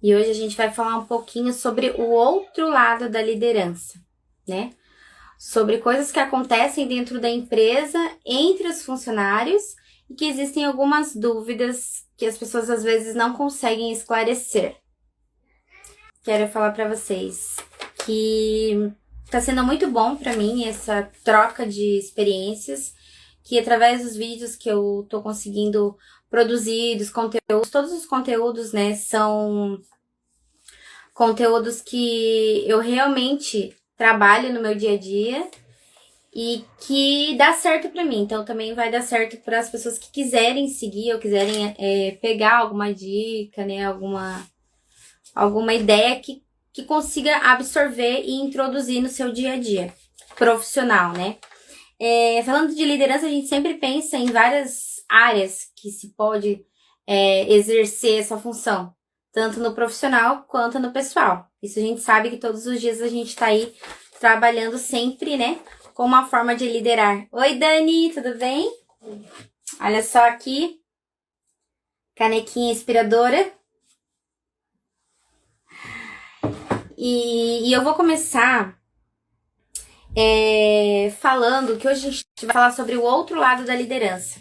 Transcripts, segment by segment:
E hoje a gente vai falar um pouquinho sobre o outro lado da liderança, né? Sobre coisas que acontecem dentro da empresa, entre os funcionários, e que existem algumas dúvidas que as pessoas às vezes não conseguem esclarecer. Quero falar para vocês que está sendo muito bom para mim essa troca de experiências, que através dos vídeos que eu tô conseguindo produzir, dos conteúdos, todos os conteúdos, né, são conteúdos que eu realmente trabalho no meu dia a dia e que dá certo para mim. Então também vai dar certo para as pessoas que quiserem seguir ou quiserem pegar alguma dica, né, alguma ideia que consiga absorver e introduzir no seu dia a dia profissional, né? Falando de liderança, a gente sempre pensa em várias áreas que se pode exercer essa função, tanto no profissional quanto no pessoal. Isso a gente sabe que todos os dias a gente tá aí trabalhando sempre, né, com uma forma de liderar. Oi, Dani, tudo bem? Olha só aqui, canequinha inspiradora. E eu vou começar falando que hoje a gente vai falar sobre o outro lado da liderança,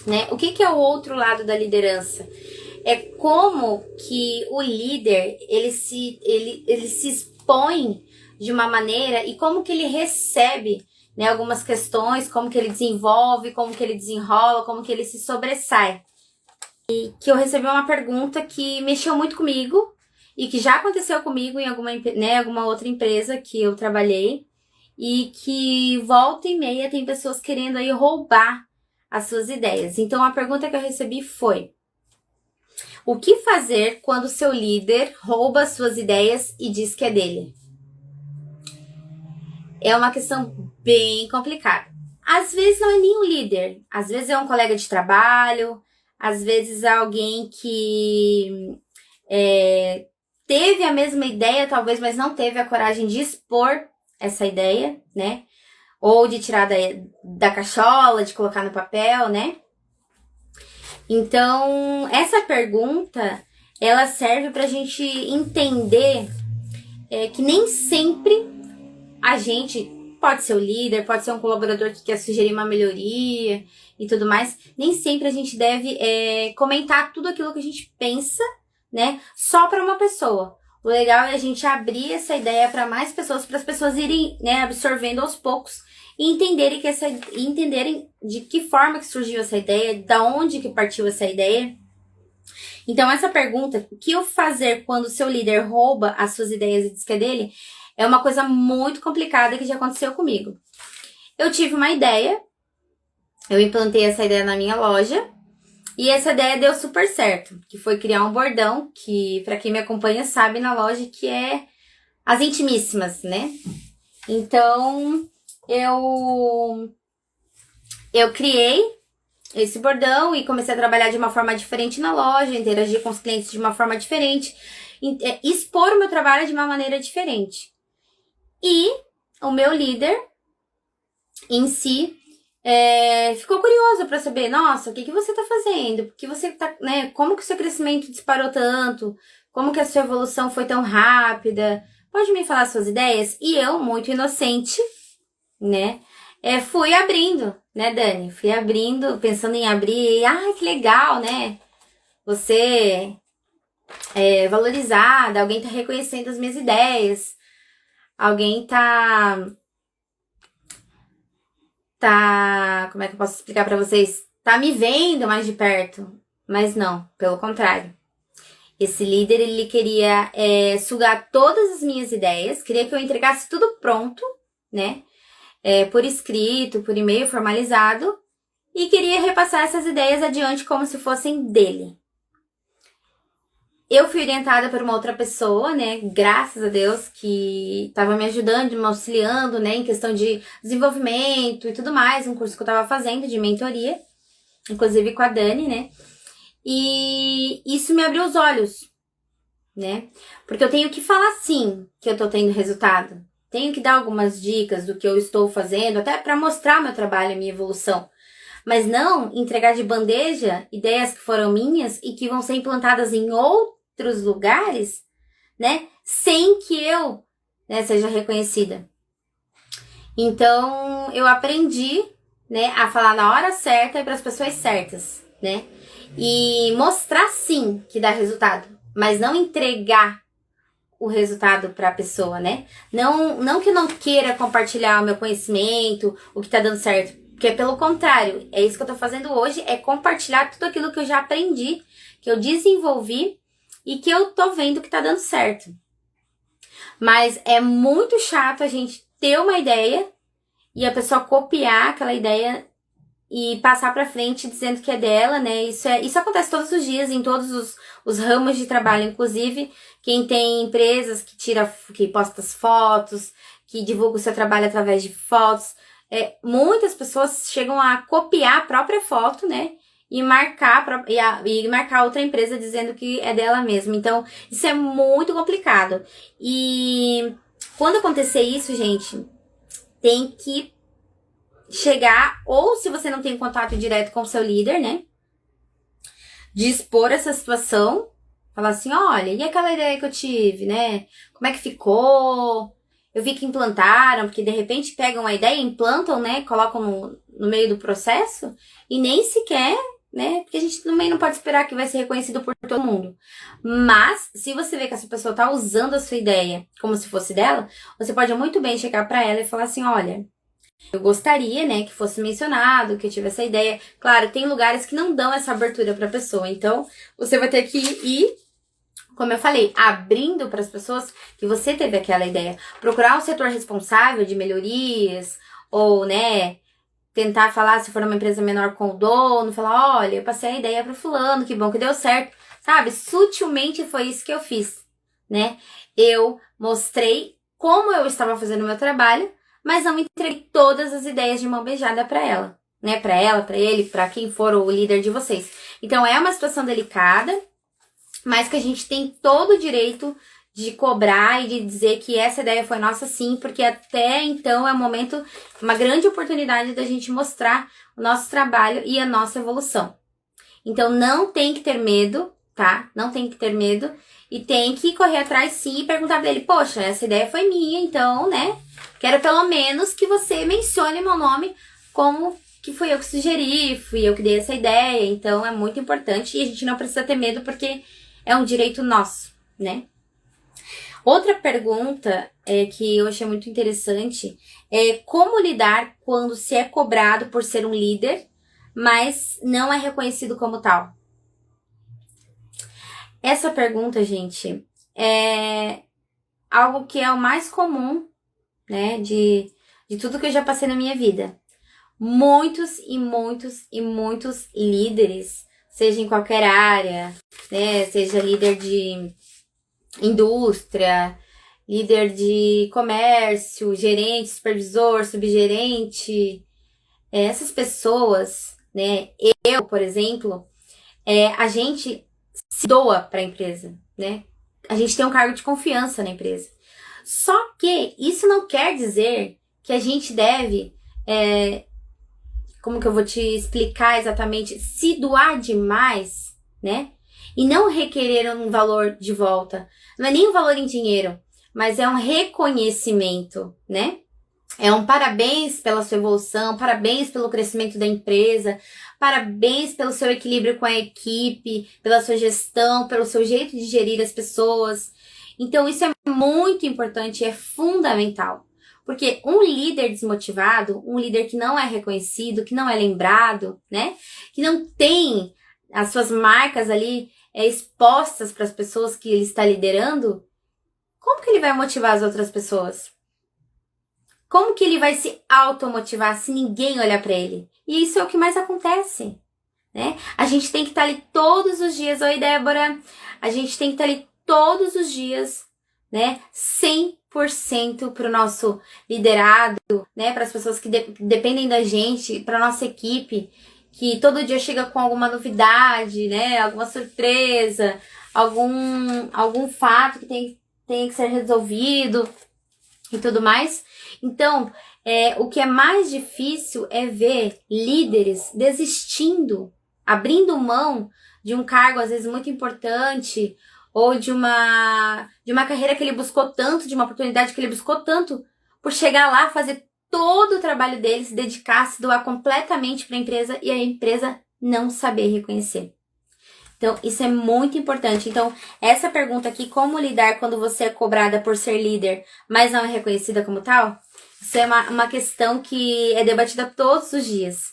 né? O que é o outro lado da liderança? É como que o líder ele se expõe de uma maneira e como que ele recebe, né, algumas questões, como que ele desenvolve, como que ele desenrola, como que ele se sobressai. E que eu recebi uma pergunta que mexeu muito comigo e que já aconteceu comigo em alguma outra empresa que eu trabalhei e que volta e meia tem pessoas querendo aí roubar as suas ideias. Então a pergunta que eu recebi foi: o que fazer quando seu líder rouba suas ideias e diz que é dele? É uma questão bem complicada. Às vezes não é nem um líder, às vezes é um colega de trabalho, às vezes é alguém que teve a mesma ideia, talvez, mas não teve a coragem de expor essa ideia, né? Ou de tirar da cachola, de colocar no papel, né? Então, essa pergunta, ela serve para a gente entender que nem sempre a gente, pode ser o líder, pode ser um colaborador que quer sugerir uma melhoria e tudo mais, nem sempre a gente deve comentar tudo aquilo que a gente pensa, né, só para uma pessoa. O legal é a gente abrir essa ideia para mais pessoas, para as pessoas irem, né, absorvendo aos poucos e entenderem de que forma que surgiu essa ideia, da onde que partiu essa ideia. Então essa pergunta, o que eu fazer quando o seu líder rouba as suas ideias e diz que é dele, é uma coisa muito complicada que já aconteceu comigo. Eu tive uma ideia, eu implantei essa ideia na minha loja, e essa ideia deu super certo, que foi criar um bordão, que para quem me acompanha sabe na loja que é as intimíssimas, né? Então, eu criei esse bordão e comecei a trabalhar de uma forma diferente na loja, interagir com os clientes de uma forma diferente, expor o meu trabalho de uma maneira diferente. E o meu líder em si ficou curioso para saber, nossa, o que você tá fazendo? Porque você tá, né? Como que o seu crescimento disparou tanto? Como que a sua evolução foi tão rápida? Pode me falar suas ideias? E eu, muito inocente, né? Fui abrindo, né, Dani? Fui abrindo, pensando em abrir. Ai, que legal, né? Você é valorizada, alguém tá reconhecendo as minhas ideias. Alguém como é que eu posso explicar pra vocês? Tá me vendo mais de perto. Mas não, pelo contrário. Esse líder, ele queria sugar todas as minhas ideias, queria que eu entregasse tudo pronto, né? Por escrito, por e-mail formalizado, e queria repassar essas ideias adiante como se fossem dele. Eu fui orientada por uma outra pessoa, né, graças a Deus, que estava me ajudando, me auxiliando, né, em questão de desenvolvimento e tudo mais, um curso que eu estava fazendo de mentoria, inclusive com a Dani, né, e isso me abriu os olhos, né, porque eu tenho que falar sim que eu tô tendo resultado, tenho que dar algumas dicas do que eu estou fazendo, até para mostrar meu trabalho e minha evolução. Mas não entregar de bandeja ideias que foram minhas e que vão ser implantadas em outros lugares, né, sem que eu, né, seja reconhecida. Então, eu aprendi, né, a falar na hora certa e para as pessoas certas, né? E mostrar sim que dá resultado, mas não entregar o resultado para a pessoa, né? Não que eu não queira compartilhar o meu conhecimento, o que tá dando certo, porque pelo contrário, é isso que eu tô fazendo hoje, é compartilhar tudo aquilo que eu já aprendi, que eu desenvolvi e que eu tô vendo que tá dando certo. Mas é muito chato a gente ter uma ideia e a pessoa copiar aquela ideia e passar pra frente dizendo que é dela, né? Isso acontece todos os dias, em todos os ramos de trabalho, inclusive quem tem empresas que posta as fotos, que divulga o seu trabalho através de fotos. Muitas pessoas chegam a copiar a própria foto, né? E marcar outra empresa dizendo que é dela mesma. Então, isso é muito complicado. E quando acontecer isso, gente, tem que chegar, ou se você não tem contato direto com o seu líder, né? De expor essa situação, falar assim, olha, e aquela ideia que eu tive, né? Como é que ficou? Eu vi que implantaram, porque de repente pegam a ideia, implantam, né? Colocam no meio do processo e nem sequer, né? Porque a gente também não pode esperar que vai ser reconhecido por todo mundo. Mas, se você vê que essa pessoa tá usando a sua ideia como se fosse dela, você pode muito bem chegar pra ela e falar assim, olha, eu gostaria, né, que fosse mencionado, que eu tivesse essa ideia. Claro, tem lugares que não dão essa abertura pra pessoa, então você vai ter que ir, como eu falei, abrindo para as pessoas que você teve aquela ideia. Procurar um setor responsável de melhorias, ou, né, tentar falar, se for uma empresa menor, com o dono, falar, olha, eu passei a ideia pro fulano, que bom que deu certo. Sabe, sutilmente foi isso que eu fiz, né? Eu mostrei como eu estava fazendo o meu trabalho, mas não entreguei todas as ideias de mão beijada para ela, né? Para ela, para ele, para quem for o líder de vocês. Então é uma situação delicada, mas que a gente tem todo o direito de cobrar e de dizer que essa ideia foi nossa sim, porque até então é um momento, uma grande oportunidade da gente mostrar o nosso trabalho e a nossa evolução. Então não tem que ter medo, tá? Não tem que ter medo e tem que correr atrás sim e perguntar pra ele, poxa, essa ideia foi minha, então, né? Quero pelo menos que você mencione meu nome como que fui eu que sugeri, fui eu que dei essa ideia, então é muito importante e a gente não precisa ter medo porque é um direito nosso, né? Outra pergunta que eu achei muito interessante é como lidar quando se é cobrado por ser um líder, mas não é reconhecido como tal? Essa pergunta, gente, é algo que é o mais comum, né, de tudo que eu já passei na minha vida. Muitos e muitos e muitos líderes, seja em qualquer área, né, seja líder de indústria, líder de comércio, gerente, supervisor, subgerente, essas pessoas, né, eu, por exemplo, a gente se doa para a empresa, né? A gente tem um cargo de confiança na empresa. Só que isso não quer dizer que a gente deve, como que eu vou te explicar exatamente, se doar demais, né? E não requerer um valor de volta. Não é nem um valor em dinheiro, mas é um reconhecimento, né? É um parabéns pela sua evolução, parabéns pelo crescimento da empresa, parabéns pelo seu equilíbrio com a equipe, pela sua gestão, pelo seu jeito de gerir as pessoas. Então isso é muito importante, é fundamental. Porque um líder desmotivado, um líder que não é reconhecido, que não é lembrado, né? Que não tem as suas marcas ali expostas para as pessoas que ele está liderando, como que ele vai motivar as outras pessoas? Como que ele vai se automotivar se ninguém olhar para ele? E isso é o que mais acontece, né? A gente tem que estar ali todos os dias. Oi, Débora. A gente tem que estar ali todos os dias, né? 100% para o nosso liderado, né? Para as pessoas que dependem da gente, para nossa equipe, que todo dia chega com alguma novidade, né? Alguma surpresa, algum fato que tem que ser resolvido e tudo mais. Então, o que é mais difícil é ver líderes desistindo, abrindo mão de um cargo às vezes muito importante, ou de uma carreira que ele buscou tanto, de uma oportunidade que ele buscou tanto, por chegar lá, fazer todo o trabalho dele, se dedicar, se doar completamente para a empresa e a empresa não saber reconhecer. Então, isso é muito importante. Então, essa pergunta aqui, como lidar quando você é cobrada por ser líder, mas não é reconhecida como tal? Isso é uma questão que é debatida todos os dias.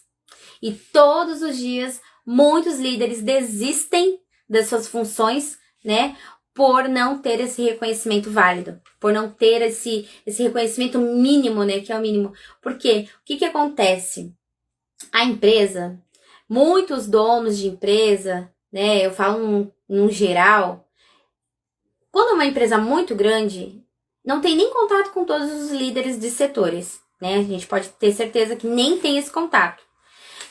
E todos os dias, muitos líderes desistem das suas funções, né? Por não ter esse reconhecimento válido. Por não ter esse reconhecimento mínimo, né? Que é o mínimo. Por quê? O que acontece? A empresa, muitos donos de empresa, né? Eu falo num geral. Quando é uma empresa muito grande, não tem nem contato com todos os líderes de setores, né? A gente pode ter certeza que nem tem esse contato.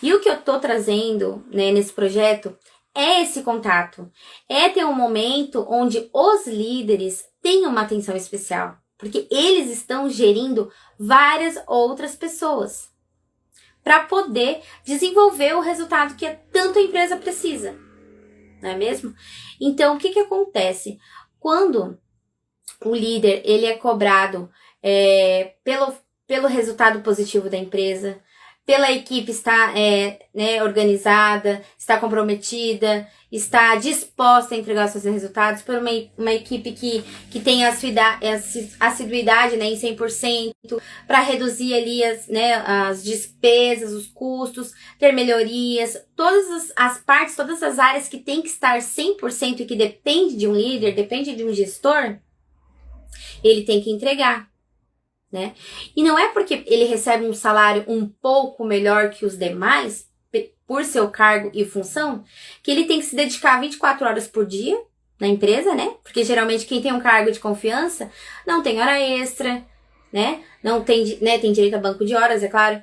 E o que eu tô trazendo, né, nesse projeto é esse contato. É ter um momento onde os líderes tenham uma atenção especial. Porque eles estão gerindo várias outras pessoas para poder desenvolver o resultado que tanto a empresa precisa. Não é mesmo? Então, o que acontece? Quando o líder ele é cobrado pelo resultado positivo da empresa, pela equipe estar organizada, está comprometida, está disposta a entregar os seus resultados, por uma equipe que tem a assiduidade, né, em 100%, para reduzir ali as despesas, os custos, ter melhorias, todas as partes, todas as áreas que tem que estar 100% e que depende de um líder, depende de um gestor, ele tem que entregar. Né? E não é porque ele recebe um salário um pouco melhor que os demais, por seu cargo e função, que ele tem que se dedicar 24 horas por dia na empresa, né? Porque geralmente quem tem um cargo de confiança não tem hora extra, né? Não tem, né? Tem direito a banco de horas, é claro.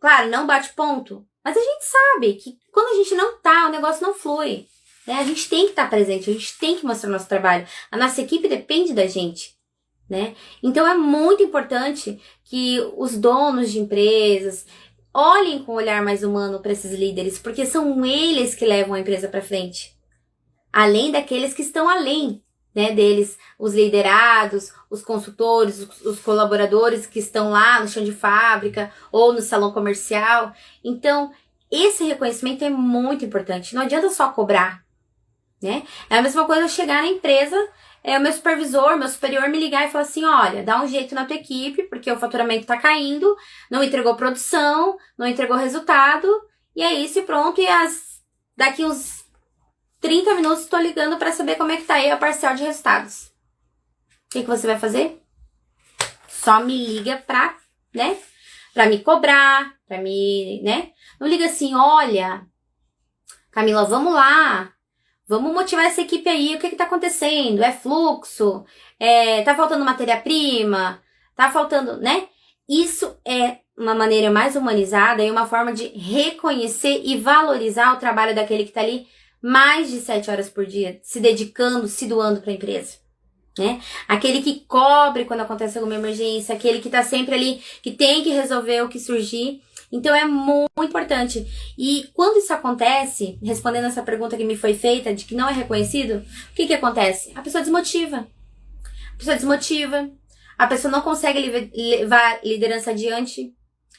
Claro, não bate ponto. Mas a gente sabe que quando a gente não tá, o negócio não flui. Né? A gente tem que estar presente, a gente tem que mostrar o nosso trabalho. A nossa equipe depende da gente. Né? Então é muito importante que os donos de empresas olhem com um olhar mais humano para esses líderes, porque são eles que levam a empresa para frente. Além daqueles que estão além, né, deles, os liderados, os consultores, os colaboradores que estão lá no chão de fábrica ou no salão comercial. Então, esse reconhecimento é muito importante. Não adianta só cobrar, né? É a mesma coisa eu chegar na empresa, o meu supervisor, meu superior me ligar e falar assim, olha, dá um jeito na tua equipe, porque o faturamento tá caindo, não entregou produção, não entregou resultado, e é isso e pronto, e daqui uns 30 minutos tô ligando para saber como é que tá aí a parcial de resultados. O que você vai fazer? Só me liga pra me cobrar, né? Não liga assim, olha, Camila, vamos lá, vamos motivar essa equipe aí, o que tá acontecendo? É fluxo? Tá faltando matéria-prima? Tá faltando, né? Isso é uma maneira mais humanizada e uma forma de reconhecer e valorizar o trabalho daquele que tá ali mais de 7 horas por dia, se dedicando, se doando para a empresa. Né? Aquele que cobre quando acontece alguma emergência, aquele que tá sempre ali, que tem que resolver o que surgir. Então é muito importante. E quando isso acontece, respondendo essa pergunta que me foi feita, de que não é reconhecido, o que acontece? A pessoa desmotiva. A pessoa não consegue levar a liderança adiante.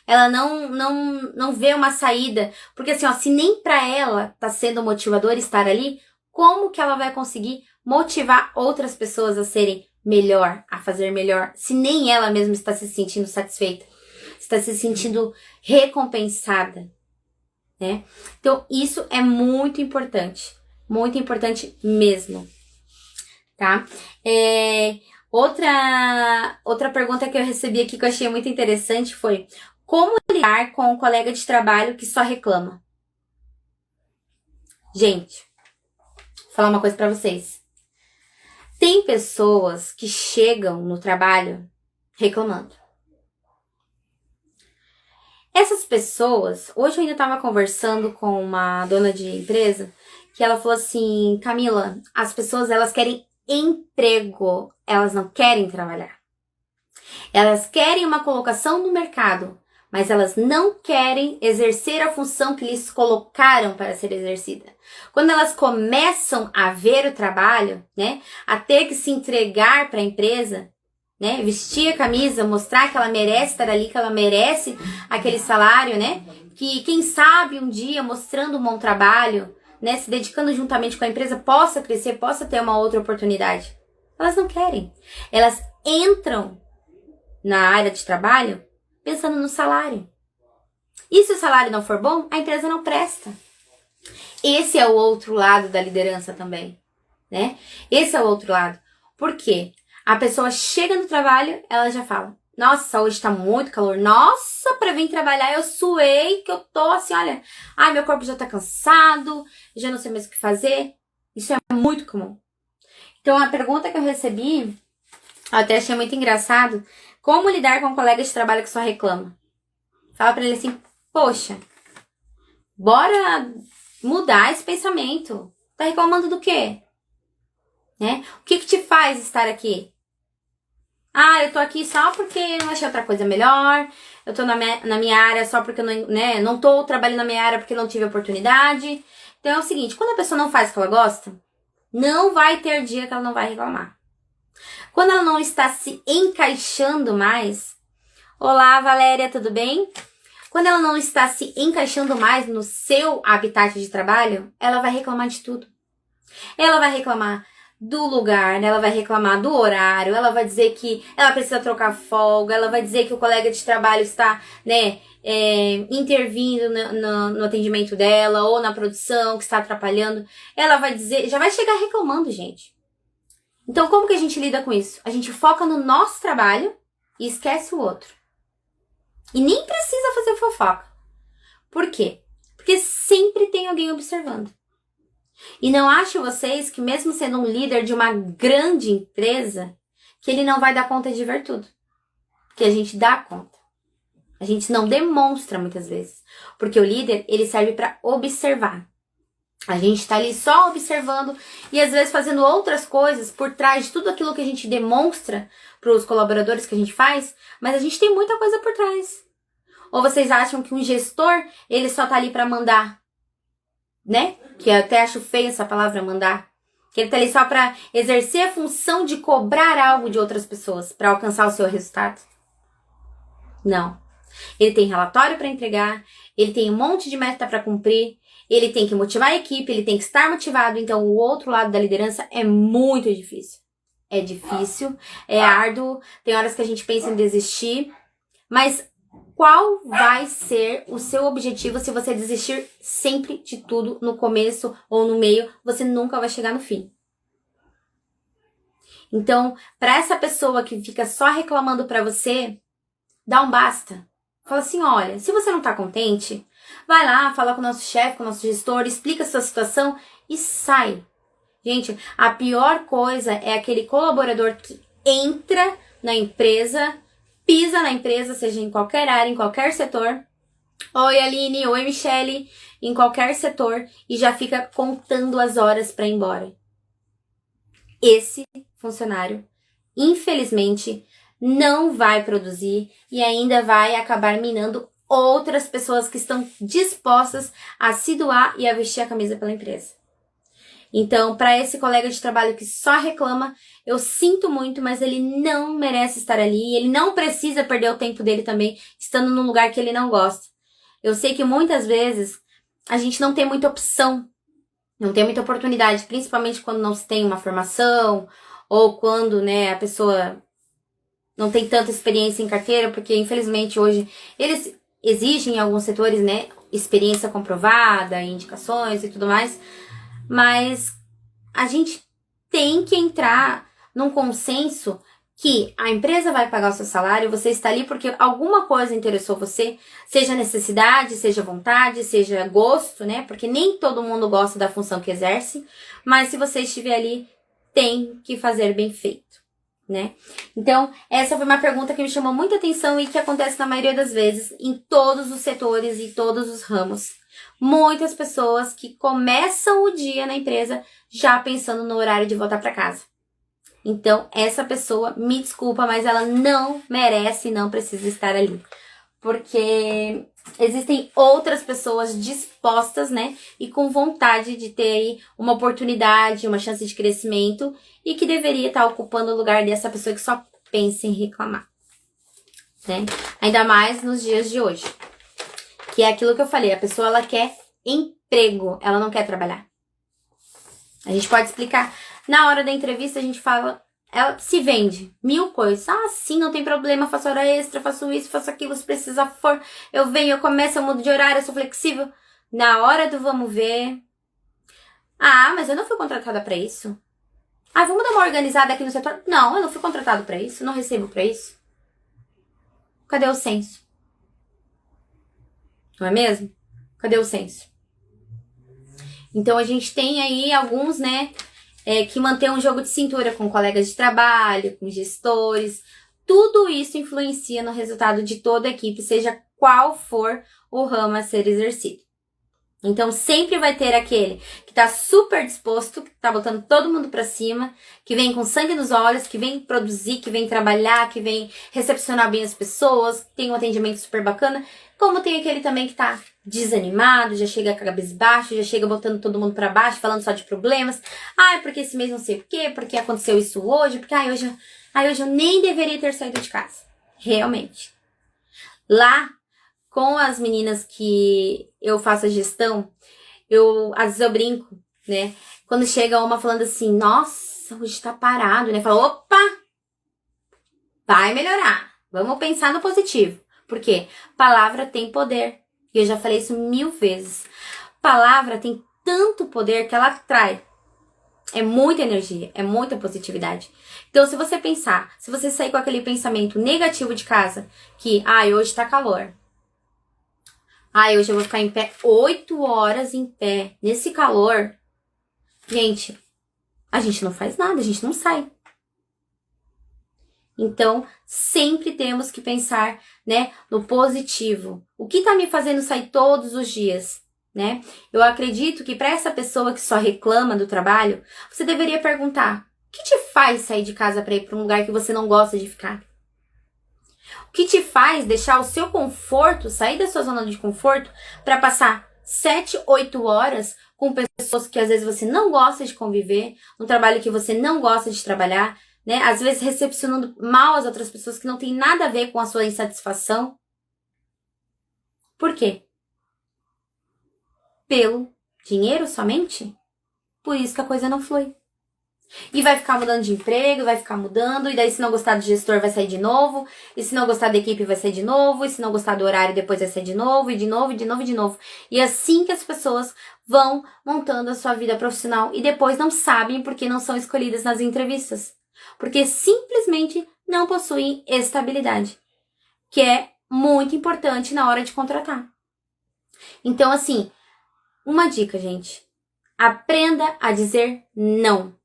Ela não vê uma saída. Porque assim, se nem pra ela tá sendo motivador estar ali, como que ela vai conseguir motivar outras pessoas a serem melhor, a fazer melhor, se nem ela mesma está se sentindo satisfeita, está se sentindo recompensada, né? Então, isso é muito importante mesmo, tá? Outra pergunta que eu recebi aqui que eu achei muito interessante foi: como lidar com um colega de trabalho que só reclama? Gente, vou falar uma coisa pra vocês. Tem pessoas que chegam no trabalho reclamando. Essas pessoas, hoje eu ainda estava conversando com uma dona de empresa, que ela falou assim, Camila, as pessoas elas querem elas não querem trabalhar. Elas querem uma colocação no mercado, mas elas não querem exercer a função que lhes colocaram para ser exercida. Quando elas começam a ver o trabalho, né, a ter que se entregar para a empresa, né, vestir a camisa, mostrar que ela merece estar ali, que ela merece aquele salário, né, que quem sabe um dia mostrando um bom trabalho, né, se dedicando juntamente com a empresa, possa crescer, possa ter uma outra oportunidade. Elas não querem. Elas entram na área de trabalho pensando no salário. E se o salário não for bom, a empresa não presta. Esse é o outro lado da liderança também, né? Esse é o outro lado. Por quê? A pessoa chega no trabalho, ela já fala: nossa, hoje tá muito calor. Nossa, pra vir trabalhar eu suei, que eu tô assim, olha, ai, meu corpo já tá cansado, já não sei mais o que fazer. Isso é muito comum. Então, a pergunta que eu recebi, eu até achei muito engraçado: como lidar com um colega de trabalho que só reclama? Fala pra ele assim: poxa, bora mudar esse pensamento. Tá reclamando do quê? Né? O que te faz estar aqui? Ah, eu tô aqui só porque eu não achei outra coisa melhor. Eu tô na minha área só porque eu não tô trabalhando na minha área porque não tive oportunidade. Então é o seguinte: quando a pessoa não faz o que ela gosta, não vai ter dia que ela não vai reclamar. Quando ela não está se encaixando mais... Olá, Valéria, tudo bem? Quando ela não está se encaixando mais no seu habitat de trabalho, ela vai reclamar de tudo. Ela vai reclamar do lugar, ela vai reclamar do horário, ela vai dizer que ela precisa trocar folga, ela vai dizer que o colega de trabalho está, intervindo no atendimento dela ou na produção, que está atrapalhando. Ela vai dizer, já vai chegar reclamando, gente. Então, como que a gente lida com isso? A gente foca no nosso trabalho e esquece o outro. E nem precisa fazer fofoca. Por quê? Porque sempre tem alguém observando. E não acho vocês que, mesmo sendo um líder de uma grande empresa, que ele não vai dar conta de ver tudo. Porque a gente dá conta. A gente não demonstra muitas vezes. Porque o líder, ele serve para observar. A gente tá ali só observando e às vezes fazendo outras coisas por trás de tudo aquilo que a gente demonstra para os colaboradores que a gente faz, mas a gente tem muita coisa por trás. Ou vocês acham que um gestor, ele só tá ali para mandar, né? Que eu até acho feio essa palavra, mandar. Que ele tá ali só para exercer a função de cobrar algo de outras pessoas para alcançar o seu resultado. Não. Ele tem relatório para entregar, ele tem um monte de meta para cumprir, ele tem que motivar a equipe, ele tem que estar motivado. Então, o outro lado da liderança é muito difícil. É difícil, é árduo, tem horas que a gente pensa em desistir. Mas qual vai ser o seu objetivo se você desistir sempre de tudo no começo ou no meio? Você nunca vai chegar no fim. Então, para essa pessoa que fica só reclamando para você, dá um basta. Fala assim: olha, se você não tá contente, vai lá, fala com o nosso chefe, com o nosso gestor, explica a sua situação e sai. Gente, a pior coisa é aquele colaborador que entra na empresa, pisa na empresa, seja em qualquer área, em qualquer setor. Oi, Aline, oi, Michele, em qualquer setor, e já fica contando as horas para ir embora. Esse funcionário, infelizmente, não vai produzir e ainda vai acabar minando outras pessoas que estão dispostas a se doar e a vestir a camisa pela empresa. Então, para esse colega de trabalho que só reclama, eu sinto muito, mas ele não merece estar ali. Ele não precisa perder o tempo dele também, estando num lugar que ele não gosta. Eu sei que muitas vezes a gente não tem muita opção, não tem muita oportunidade, principalmente quando não se tem uma formação ou quando, a pessoa não tem tanta experiência em carteira, porque infelizmente hoje eles exigem em alguns setores, experiência comprovada, indicações e tudo mais, mas a gente tem que entrar num consenso que a empresa vai pagar o seu salário, você está ali porque alguma coisa interessou você, seja necessidade, seja vontade, seja gosto, porque nem todo mundo gosta da função que exerce, mas se você estiver ali, tem que fazer bem feito. Então, essa foi uma pergunta que me chamou muita atenção e que acontece na maioria das vezes em todos os setores e todos os ramos. Muitas pessoas que começam o dia na empresa já pensando no horário de voltar para casa. Então, essa pessoa, me desculpa, mas ela não merece e não precisa estar ali. porque existem outras pessoas dispostas, né, e com vontade de ter aí uma oportunidade, uma chance de crescimento e que deveria estar ocupando o lugar dessa pessoa que só pensa em reclamar, né? Ainda mais nos dias de hoje, que é aquilo que eu falei, a pessoa ela quer emprego, ela não quer trabalhar. A gente pode explicar, na hora da entrevista a gente fala, ela se vende 1000 coisas. Ah, sim, não tem problema, faço hora extra, faço isso, faço aquilo, se precisar for, eu venho, eu começo, eu mudo de horário, eu sou flexível. Na hora do vamos ver, ah, mas eu não fui contratada pra isso. Ah, vamos dar uma organizada aqui no setor? Não, eu não fui contratado pra isso, não recebo pra isso. Cadê o senso? Não é mesmo? Cadê o senso? Então a gente tem aí alguns, né, que mantém um jogo de cintura com colegas de trabalho, com gestores. Tudo isso influencia no resultado de toda a equipe, seja qual for o ramo a ser exercido. Então sempre vai ter aquele que tá super disposto, que tá botando todo mundo pra cima, que vem com sangue nos olhos, que vem produzir, que vem trabalhar, que vem recepcionar bem as pessoas, que tem um atendimento super bacana, como tem aquele também que tá desanimado, já chega cabisbaixo, já chega botando todo mundo pra baixo, falando só de problemas. Ah, porque esse mês não sei o quê, porque aconteceu isso hoje, porque hoje eu nem deveria ter saído de casa. Realmente. Lá, com as meninas que eu faço a gestão, às vezes eu brinco, né? Quando chega uma falando assim, nossa, hoje tá parado, né? Fala, opa, vai melhorar. Vamos pensar no positivo. Por quê? Palavra tem poder. E eu já falei isso 1000 vezes. Palavra tem tanto poder que ela atrai. É muita energia, é muita positividade. Então, se você pensar, se você sair com aquele pensamento negativo de casa, que, hoje tá calor. Hoje eu vou ficar em pé 8 horas em pé, nesse calor. Gente, a gente não faz nada, a gente não sai. Então, sempre temos que pensar, né, no positivo. O que tá me fazendo sair todos os dias, né? Eu acredito que para essa pessoa que só reclama do trabalho, você deveria perguntar: o que te faz sair de casa para ir para um lugar que você não gosta de ficar? O que te faz deixar o seu conforto, sair da sua zona de conforto para passar 7, 8 horas com pessoas que às vezes você não gosta de conviver, um trabalho que você não gosta de trabalhar, né? Às vezes recepcionando mal as outras pessoas que não tem nada a ver com a sua insatisfação. Por quê? Pelo dinheiro somente? Por isso que a coisa não flui. E vai ficar mudando de emprego, vai ficar mudando, e daí se não gostar do gestor vai sair de novo, e se não gostar da equipe vai sair de novo, e se não gostar do horário depois vai sair de novo, e de novo, e de novo, e de novo. E assim que as pessoas vão montando a sua vida profissional e depois não sabem porque não são escolhidas nas entrevistas. Porque simplesmente não possuem estabilidade, que é muito importante na hora de contratar. Então, assim, uma dica, gente. Aprenda a dizer não.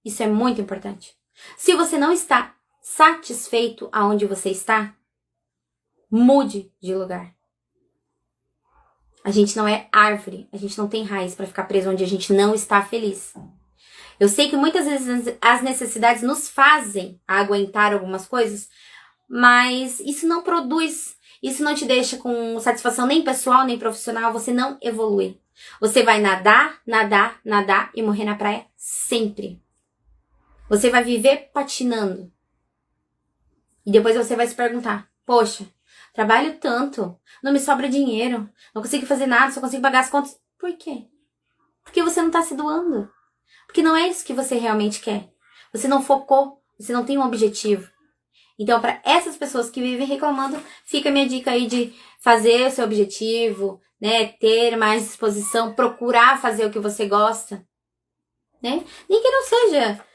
Isso é muito importante. Se você não está satisfeito aonde você está, mude de lugar. A gente não é árvore, a gente não tem raiz para ficar preso onde a gente não está feliz. Eu sei que muitas vezes as necessidades nos fazem aguentar algumas coisas, mas isso não produz, isso não te deixa com satisfação nem pessoal nem profissional, você não evolui. Você vai nadar, nadar, nadar e morrer na praia sempre. Você vai viver patinando. E depois você vai se perguntar, poxa, trabalho tanto, não me sobra dinheiro, não consigo fazer nada, só consigo pagar as contas. Por quê? Porque você não está se doando. Porque não é isso que você realmente quer. Você não focou, você não tem um objetivo. Então, para essas pessoas que vivem reclamando, fica a minha dica aí de fazer o seu objetivo, né? Ter mais disposição, procurar fazer o que você gosta, né? Nem que não seja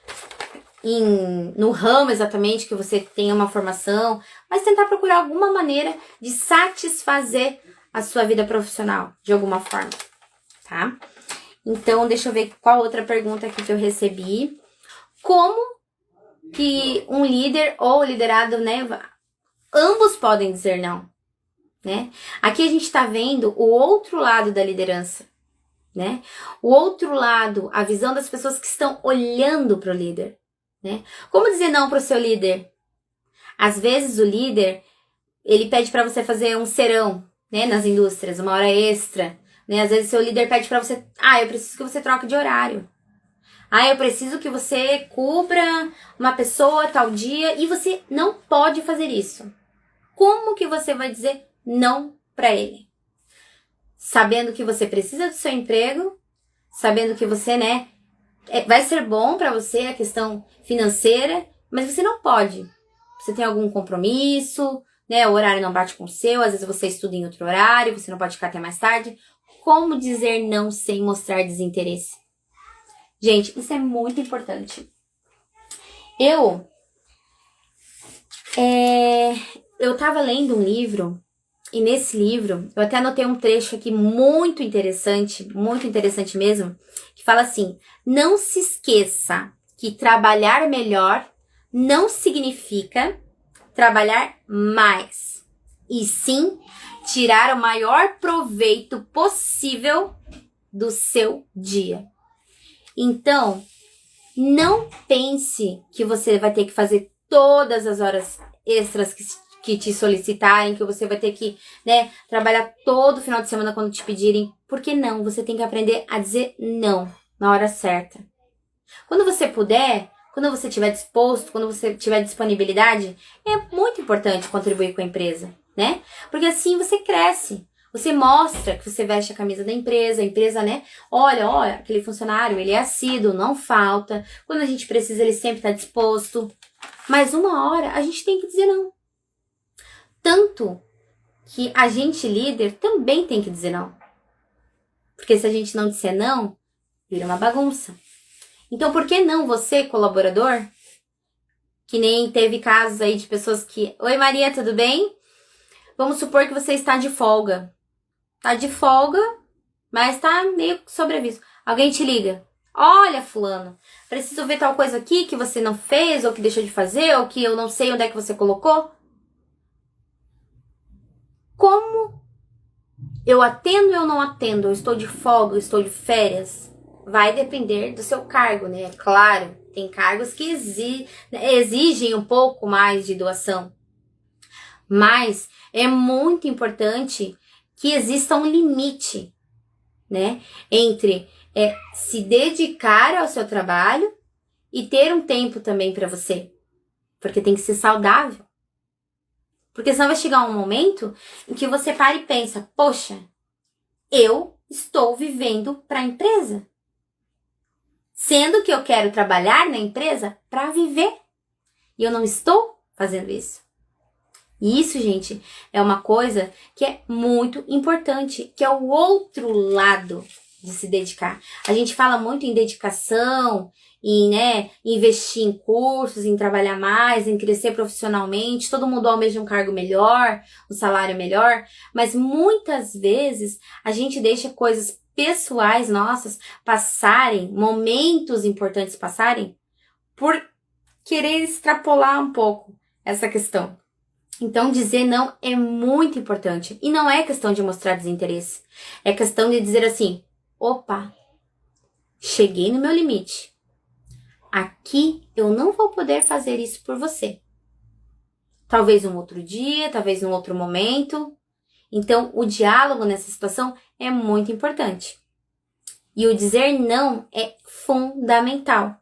no ramo exatamente que você tenha uma formação, mas tentar procurar alguma maneira de satisfazer a sua vida profissional, de alguma forma, tá? Então, deixa eu ver qual outra pergunta aqui que eu recebi. Como que um líder ou liderado, né, ambos podem dizer não, né? Aqui a gente tá vendo o outro lado da liderança, né? O outro lado, a visão das pessoas que estão olhando para o líder, né? Como dizer não para o seu líder? Às vezes o líder, ele pede para você fazer um serão, né, nas indústrias, uma hora extra, né? Às vezes seu líder pede para você, eu preciso que você troque de horário. Eu preciso que você cubra uma pessoa tal dia e você não pode fazer isso. Como que você vai dizer não para ele? Sabendo que você precisa do seu emprego, sabendo que você, né, vai ser bom para você a questão financeira, mas você não pode. Você tem algum compromisso, né, o horário não bate com o seu, às vezes você estuda em outro horário, você não pode ficar até mais tarde. Como dizer não sem mostrar desinteresse? Gente, isso é muito importante. Eu tava lendo um livro, e nesse livro, eu até anotei um trecho aqui muito interessante mesmo, que fala assim: não se esqueça que trabalhar melhor não significa trabalhar mais, e sim tirar o maior proveito possível do seu dia. Então, não pense que você vai ter que fazer todas as horas extras que te solicitarem, que você vai ter que, né, trabalhar todo final de semana quando te pedirem. Por que não? Você tem que aprender a dizer não na hora certa. Quando você puder, quando você estiver disposto, quando você tiver disponibilidade, é muito importante contribuir com a empresa, né? Porque assim você cresce. Você mostra que você veste a camisa da empresa, a empresa, né? Olha, aquele funcionário, ele é assíduo, não falta. Quando a gente precisa, ele sempre está disposto. Mas uma hora a gente tem que dizer não. Tanto que a gente, líder, também tem que dizer não. Porque se a gente não disser não, vira uma bagunça. Então, por que não você, colaborador, que nem teve casos aí de pessoas que... Oi, Maria, tudo bem? Vamos supor que você está de folga. Tá de folga, mas tá meio sobreaviso. Alguém te liga. Olha, fulano, preciso ver tal coisa aqui que você não fez, ou que deixou de fazer, ou que eu não sei onde é que você colocou. Como eu atendo ou eu não atendo? Eu estou de folga, eu estou de férias? Vai depender do seu cargo, né? Claro, tem cargos que exigem um pouco mais de doação. Mas é muito importante que exista um limite, né, entre se dedicar ao seu trabalho e ter um tempo também para você, porque tem que ser saudável. Porque senão vai chegar um momento em que você para e pensa: poxa, eu estou vivendo para a empresa, sendo que eu quero trabalhar na empresa para viver, e eu não estou fazendo isso. E isso, gente, é uma coisa que é muito importante, que é o outro lado de se dedicar. A gente fala muito em dedicação, em, né, investir em cursos, em trabalhar mais, em crescer profissionalmente, todo mundo almeja um cargo melhor, um salário melhor, mas muitas vezes a gente deixa coisas pessoais nossas passarem, momentos importantes passarem, por querer extrapolar um pouco essa questão. Então, dizer não é muito importante. E não é questão de mostrar desinteresse. É questão de dizer assim: opa, cheguei no meu limite. Aqui eu não vou poder fazer isso por você. Talvez um outro dia, talvez num outro momento. Então, o diálogo nessa situação é muito importante. E o dizer não é fundamental.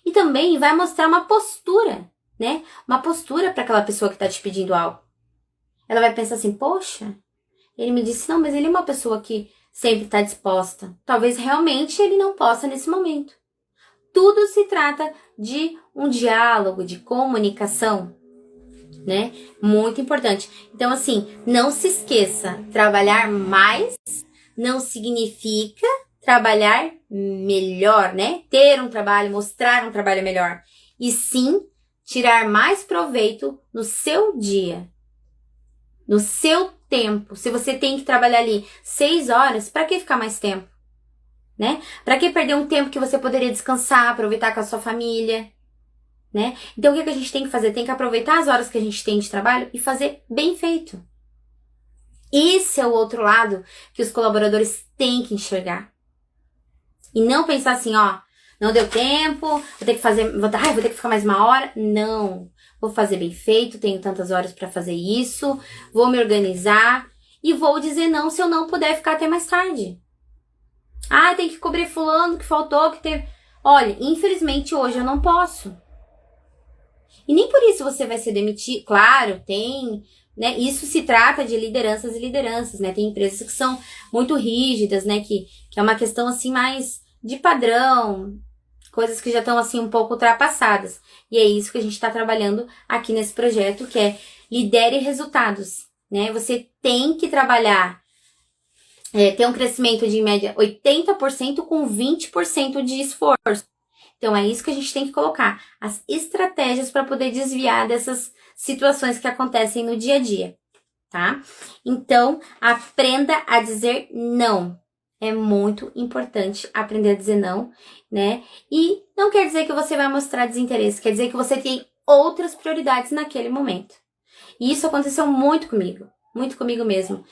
E também vai mostrar uma postura, né? Uma postura para aquela pessoa que está te pedindo algo. Ela vai pensar assim: poxa, ele me disse não, mas ele é uma pessoa que sempre está disposta. Talvez realmente ele não possa nesse momento. Tudo se trata de um diálogo, de comunicação, né? Muito importante. Então, assim, não se esqueça, trabalhar mais não significa trabalhar melhor, né? Ter um trabalho, mostrar um trabalho melhor. E sim, tirar mais proveito no seu dia, no seu tempo. Se você tem que trabalhar ali 6 horas, para que ficar mais tempo? Né? Para que perder um tempo que você poderia descansar, aproveitar com a sua família? Né? Então, o que a gente tem que fazer? Tem que aproveitar as horas que a gente tem de trabalho e fazer bem feito. Esse é o outro lado que os colaboradores têm que enxergar. E não pensar assim: ó, Não deu tempo, vou ter que fazer, vou ter que ficar mais uma hora. Não, vou fazer bem feito, tenho tantas horas para fazer isso, vou me organizar e vou dizer não se eu não puder ficar até mais tarde. Ah, tem que cobrir fulano que faltou, que teve... Olha, infelizmente hoje eu não posso. E nem por isso você vai ser demitido. Claro, tem... Né? Isso se trata de lideranças e lideranças, né? Tem empresas que são muito rígidas, né? Que é uma questão, assim, mais de padrão. Coisas que já estão, assim, um pouco ultrapassadas. E é isso que a gente está trabalhando aqui nesse projeto, que é lidere resultados, né? Você tem que trabalhar... ter um crescimento de, em média, 80% com 20% de esforço. Então, é isso que a gente tem que colocar. As estratégias para poder desviar dessas situações que acontecem no dia a dia, tá? Então, aprenda a dizer não. É muito importante aprender a dizer não, né? E não quer dizer que você vai mostrar desinteresse, quer dizer que você tem outras prioridades naquele momento. E isso aconteceu muito comigo mesmo.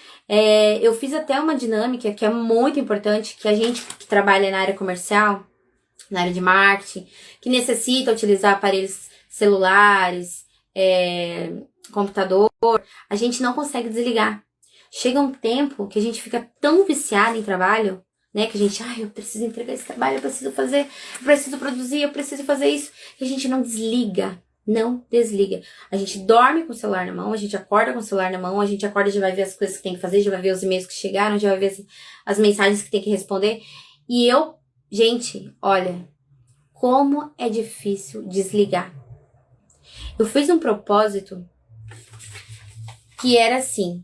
Eu fiz até uma dinâmica que é muito importante, que a gente que trabalha na área comercial, na área de marketing, que necessita utilizar aparelhos celulares, computador, a gente não consegue desligar. Chega um tempo que a gente fica tão viciado em trabalho, né, que a gente, eu preciso entregar esse trabalho, eu preciso fazer, eu preciso produzir, eu preciso fazer isso, que a gente não desliga. Não desliga. A gente dorme com o celular na mão, a gente acorda com o celular na mão, a gente acorda e já vai ver as coisas que tem que fazer, já vai ver os e-mails que chegaram, já vai ver as mensagens que tem que responder. E gente, olha, como é difícil desligar. Eu fiz um propósito que era assim,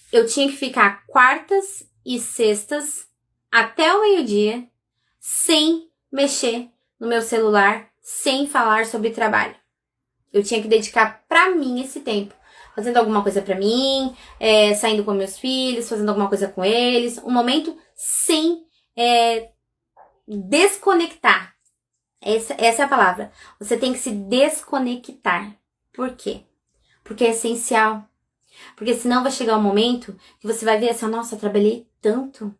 eu tinha que ficar quartas e sextas até o meio-dia sem mexer no meu celular, sem falar sobre trabalho. Eu tinha que dedicar pra mim esse tempo. Fazendo alguma coisa pra mim, saindo com meus filhos, fazendo alguma coisa com eles. Um momento sem desconectar. Essa é a palavra. Você tem que se desconectar. Por quê? Porque é essencial. Porque senão vai chegar um momento que você vai ver assim, nossa, eu trabalhei tanto.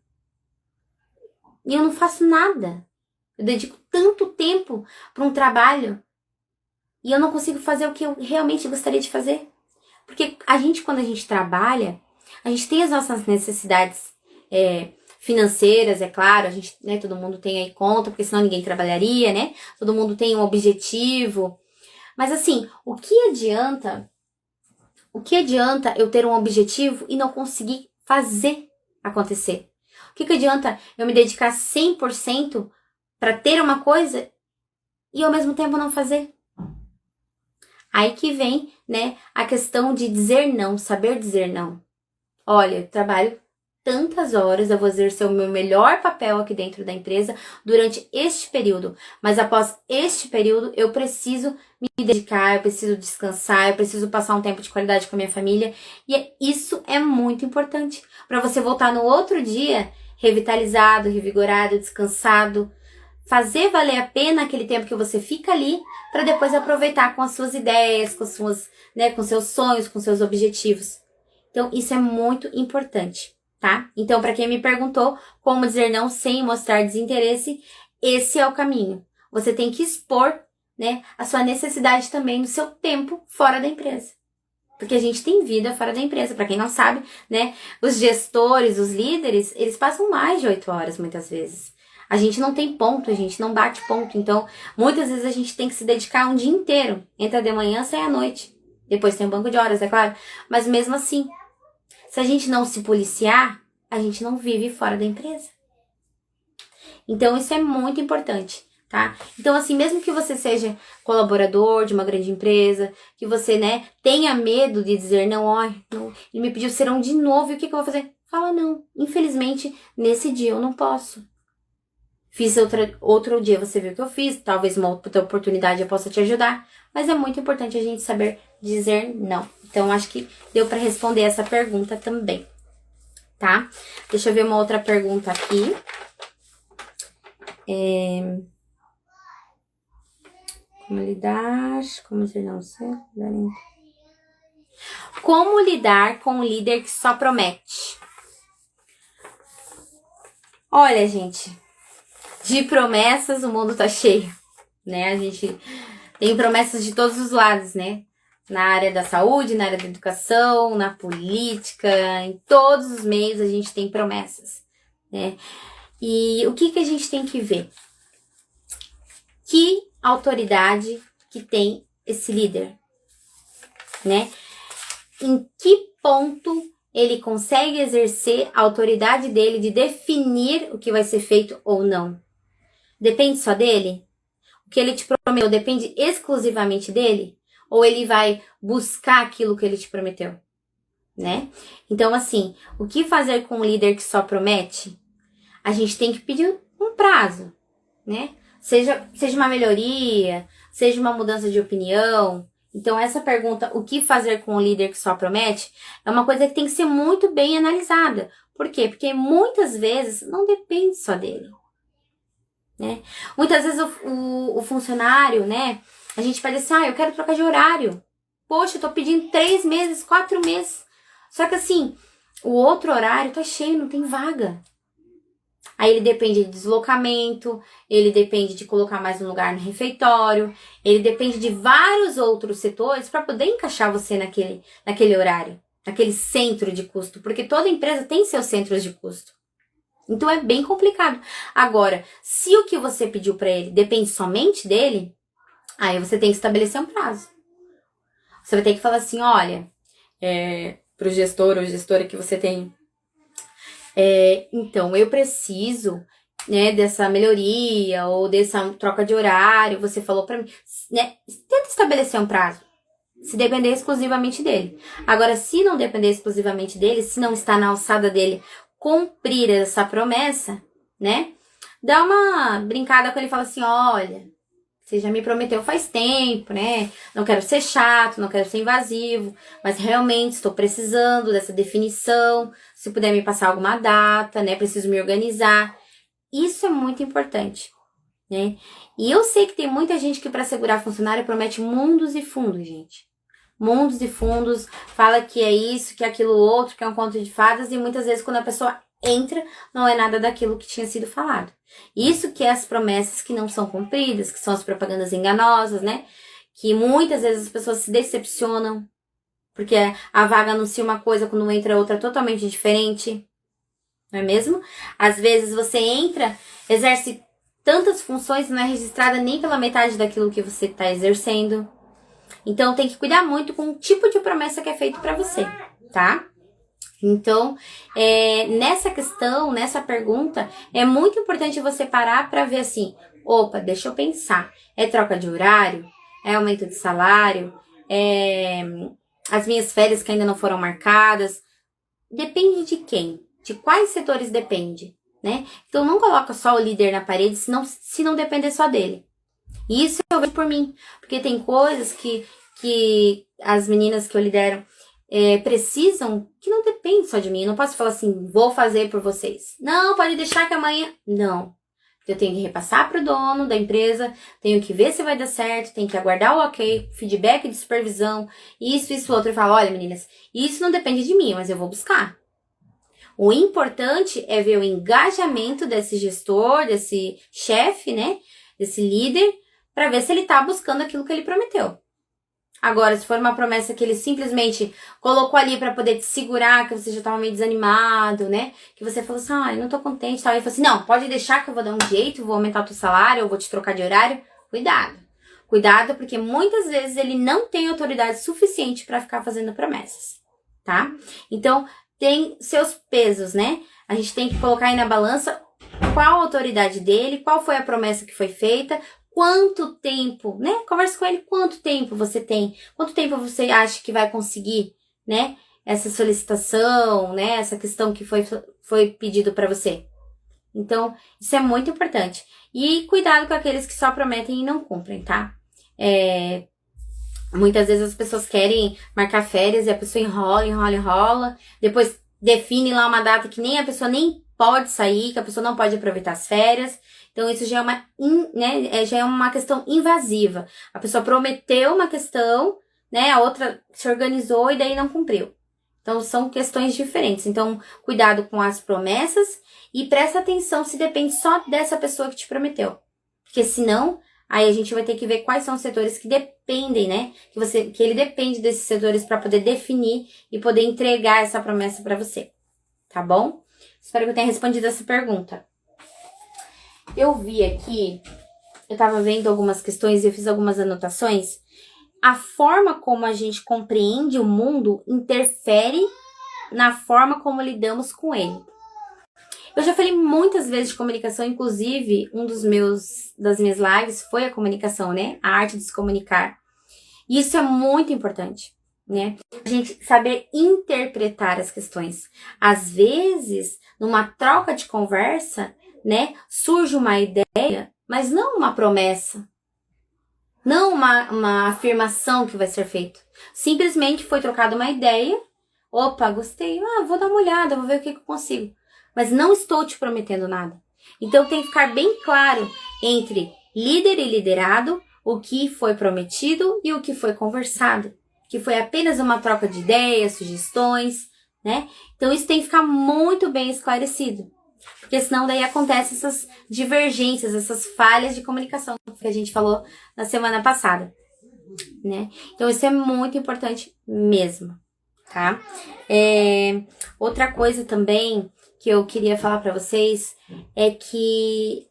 E eu não faço nada. Eu dedico tanto tempo para um trabalho. E eu não consigo fazer o que eu realmente gostaria de fazer. Porque quando a gente trabalha, a gente tem as nossas necessidades financeiras, é claro. A gente, né, todo mundo tem aí conta, porque senão ninguém trabalharia, né? Todo mundo tem um objetivo. Mas assim, o que adianta eu ter um objetivo e não conseguir fazer acontecer? O que adianta eu me dedicar 100% para ter uma coisa e ao mesmo tempo não fazer? Aí que vem, né, a questão de dizer não, saber dizer não. Olha, eu trabalho tantas horas, eu vou exercer o meu melhor papel aqui dentro da empresa durante este período. Mas após este período, eu preciso me dedicar, eu preciso descansar, eu preciso passar um tempo de qualidade com a minha família. E isso é muito importante para você voltar no outro dia revitalizado, revigorado, descansado. Fazer valer a pena aquele tempo que você fica ali para depois aproveitar com as suas ideias, com seus sonhos, com seus objetivos. Então, isso é muito importante, tá? Então, para quem me perguntou como dizer não sem mostrar desinteresse, esse é o caminho. Você tem que expor, né, a sua necessidade também no seu tempo fora da empresa. Porque a gente tem vida fora da empresa. Para quem não sabe, né, os gestores, os líderes, eles passam mais de 8 horas muitas vezes. A gente não tem ponto, a gente não bate ponto. Então, muitas vezes a gente tem que se dedicar um dia inteiro. Entra de manhã, sai à noite. Depois tem um banco de horas, é claro. Mas mesmo assim, se a gente não se policiar, a gente não vive fora da empresa. Então, isso é muito importante, tá? Então, assim, mesmo que você seja colaborador de uma grande empresa, que você, né, tenha medo de dizer não, não, ele me pediu serão de novo, e o que eu vou fazer? Fala não. Infelizmente, nesse dia eu não posso. Fiz outro dia, você viu o que eu fiz, talvez uma outra oportunidade eu possa te ajudar, mas é muito importante a gente saber dizer não. Então, acho que deu para responder essa pergunta também, tá? Deixa eu ver uma outra pergunta aqui. Como lidar? Como dizer não? Como lidar com um líder que só promete? Olha, gente, de promessas, o mundo tá cheio, né? A gente tem promessas de todos os lados, né? Na área da saúde, na área da educação, na política, em todos os meios a gente tem promessas, né? E o que a gente tem que ver? Que autoridade que tem esse líder, né? Em que ponto ele consegue exercer a autoridade dele de definir o que vai ser feito ou não? Depende só dele? O que ele te prometeu depende exclusivamente dele? Ou ele vai buscar aquilo que ele te prometeu, né? Então, assim, o que fazer com um líder que só promete? A gente tem que pedir um prazo, né? Seja uma melhoria, seja uma mudança de opinião. Então, essa pergunta, o que fazer com um líder que só promete, é uma coisa que tem que ser muito bem analisada. Por quê? Porque muitas vezes não depende só dele, né? Muitas vezes o funcionário, né? A gente pede assim, eu quero trocar de horário. Poxa, eu tô pedindo 3 meses, 4 meses. Só que assim, o outro horário tá cheio, não tem vaga. Aí ele depende de deslocamento, ele depende de colocar mais um lugar no refeitório, ele depende de vários outros setores para poder encaixar você naquele horário, naquele centro de custo, porque toda empresa tem seus centros de custo. Então é bem complicado. Agora, se o que você pediu para ele depende somente dele, aí você tem que estabelecer um prazo. Você vai ter que falar assim, olha, pro gestor ou gestora que você tem, então, eu preciso, né, dessa melhoria ou dessa troca de horário, você falou pra mim, né, tenta estabelecer um prazo, se depender exclusivamente dele. Agora, se não depender exclusivamente dele, se não está na alçada dele cumprir essa promessa, né, dá uma brincada com ele e fala assim, olha, você já me prometeu faz tempo, né? Não quero ser chato, não quero ser invasivo, mas realmente estou precisando dessa definição. Se puder me passar alguma data, né? Preciso me organizar. Isso é muito importante, né? E eu sei que tem muita gente que para segurar funcionário promete mundos e fundos, gente. Mundos e fundos, fala que é isso, que é aquilo outro, que é um conto de fadas, e muitas vezes quando a pessoa entra, não é nada daquilo que tinha sido falado. Isso que é as promessas que não são cumpridas, que são as propagandas enganosas, né? Que muitas vezes as pessoas se decepcionam, porque a vaga anuncia uma coisa, quando entra outra totalmente diferente, não é mesmo? Às vezes você entra, exerce tantas funções e não é registrada nem pela metade daquilo que você está exercendo. Então tem que cuidar muito com o tipo de promessa que é feito para você, tá? Então, nessa questão, nessa pergunta, é muito importante você parar para ver assim, opa, deixa eu pensar, é troca de horário? É aumento de salário? É as minhas férias que ainda não foram marcadas? Depende de quem? De quais setores depende, né? Então, não coloca só o líder na parede se não depender só dele. Isso eu vejo por mim, porque tem coisas que as meninas que eu lidero precisam, que não depende só de mim. Eu não posso falar assim, vou fazer por vocês. Não, pode deixar que amanhã... Não. Eu tenho que repassar para o dono da empresa, tenho que ver se vai dar certo, tenho que aguardar o ok, feedback de supervisão, isso, outro. Eu falo, olha meninas, isso não depende de mim, mas eu vou buscar. O importante é ver o engajamento desse gestor, desse chefe, né? Desse líder, para ver se ele está buscando aquilo que ele prometeu. Agora, se for uma promessa que ele simplesmente colocou ali para poder te segurar, que você já estava meio desanimado, né? Que você falou assim, eu não tô contente, tal. Ele falou assim, não, pode deixar que eu vou dar um jeito, vou aumentar o teu salário, eu vou te trocar de horário. Cuidado. Cuidado, porque muitas vezes ele não tem autoridade suficiente para ficar fazendo promessas, tá? Então, tem seus pesos, né? A gente tem que colocar aí na balança qual a autoridade dele, qual foi a promessa que foi feita, quanto tempo, né? Converse com ele, quanto tempo você tem, quanto tempo você acha que vai conseguir, né? Essa solicitação, né? Essa questão que foi pedido para você. Então, isso é muito importante. E cuidado com aqueles que só prometem e não cumprem, tá? Muitas vezes as pessoas querem marcar férias e a pessoa enrola, depois define lá uma data que nem a pessoa nem pode sair, que a pessoa não pode aproveitar as férias. Então, isso já é uma questão invasiva. A pessoa prometeu uma questão, né? A outra se organizou e daí não cumpriu. Então, são questões diferentes. Então, cuidado com as promessas e presta atenção se depende só dessa pessoa que te prometeu. Porque senão, aí a gente vai ter que ver quais são os setores que dependem, né? Que ele depende desses setores para poder definir e poder entregar essa promessa para você. Tá bom? Espero que eu tenha respondido essa pergunta. Eu vi aqui, eu tava vendo algumas questões e eu fiz algumas anotações. A forma como a gente compreende o mundo interfere na forma como lidamos com ele. Eu já falei muitas vezes de comunicação, inclusive das minhas lives foi a comunicação, né? A arte de se comunicar. E isso é muito importante, né? A gente saber interpretar as questões. Às vezes, numa troca de conversa, né, surge uma ideia, mas não uma promessa. Não uma afirmação que vai ser feita. Simplesmente foi trocada uma ideia. Opa, gostei. Vou dar uma olhada, vou ver o que eu consigo. Mas não estou te prometendo nada. Então tem que ficar bem claro entre líder e liderado o que foi prometido e o que foi conversado. Que foi apenas uma troca de ideias, sugestões, né? Então isso tem que ficar muito bem esclarecido. Porque senão daí acontecem essas divergências, essas falhas de comunicação que a gente falou na semana passada, né? Então isso é muito importante mesmo, tá? Outra coisa também que eu queria falar para vocês é que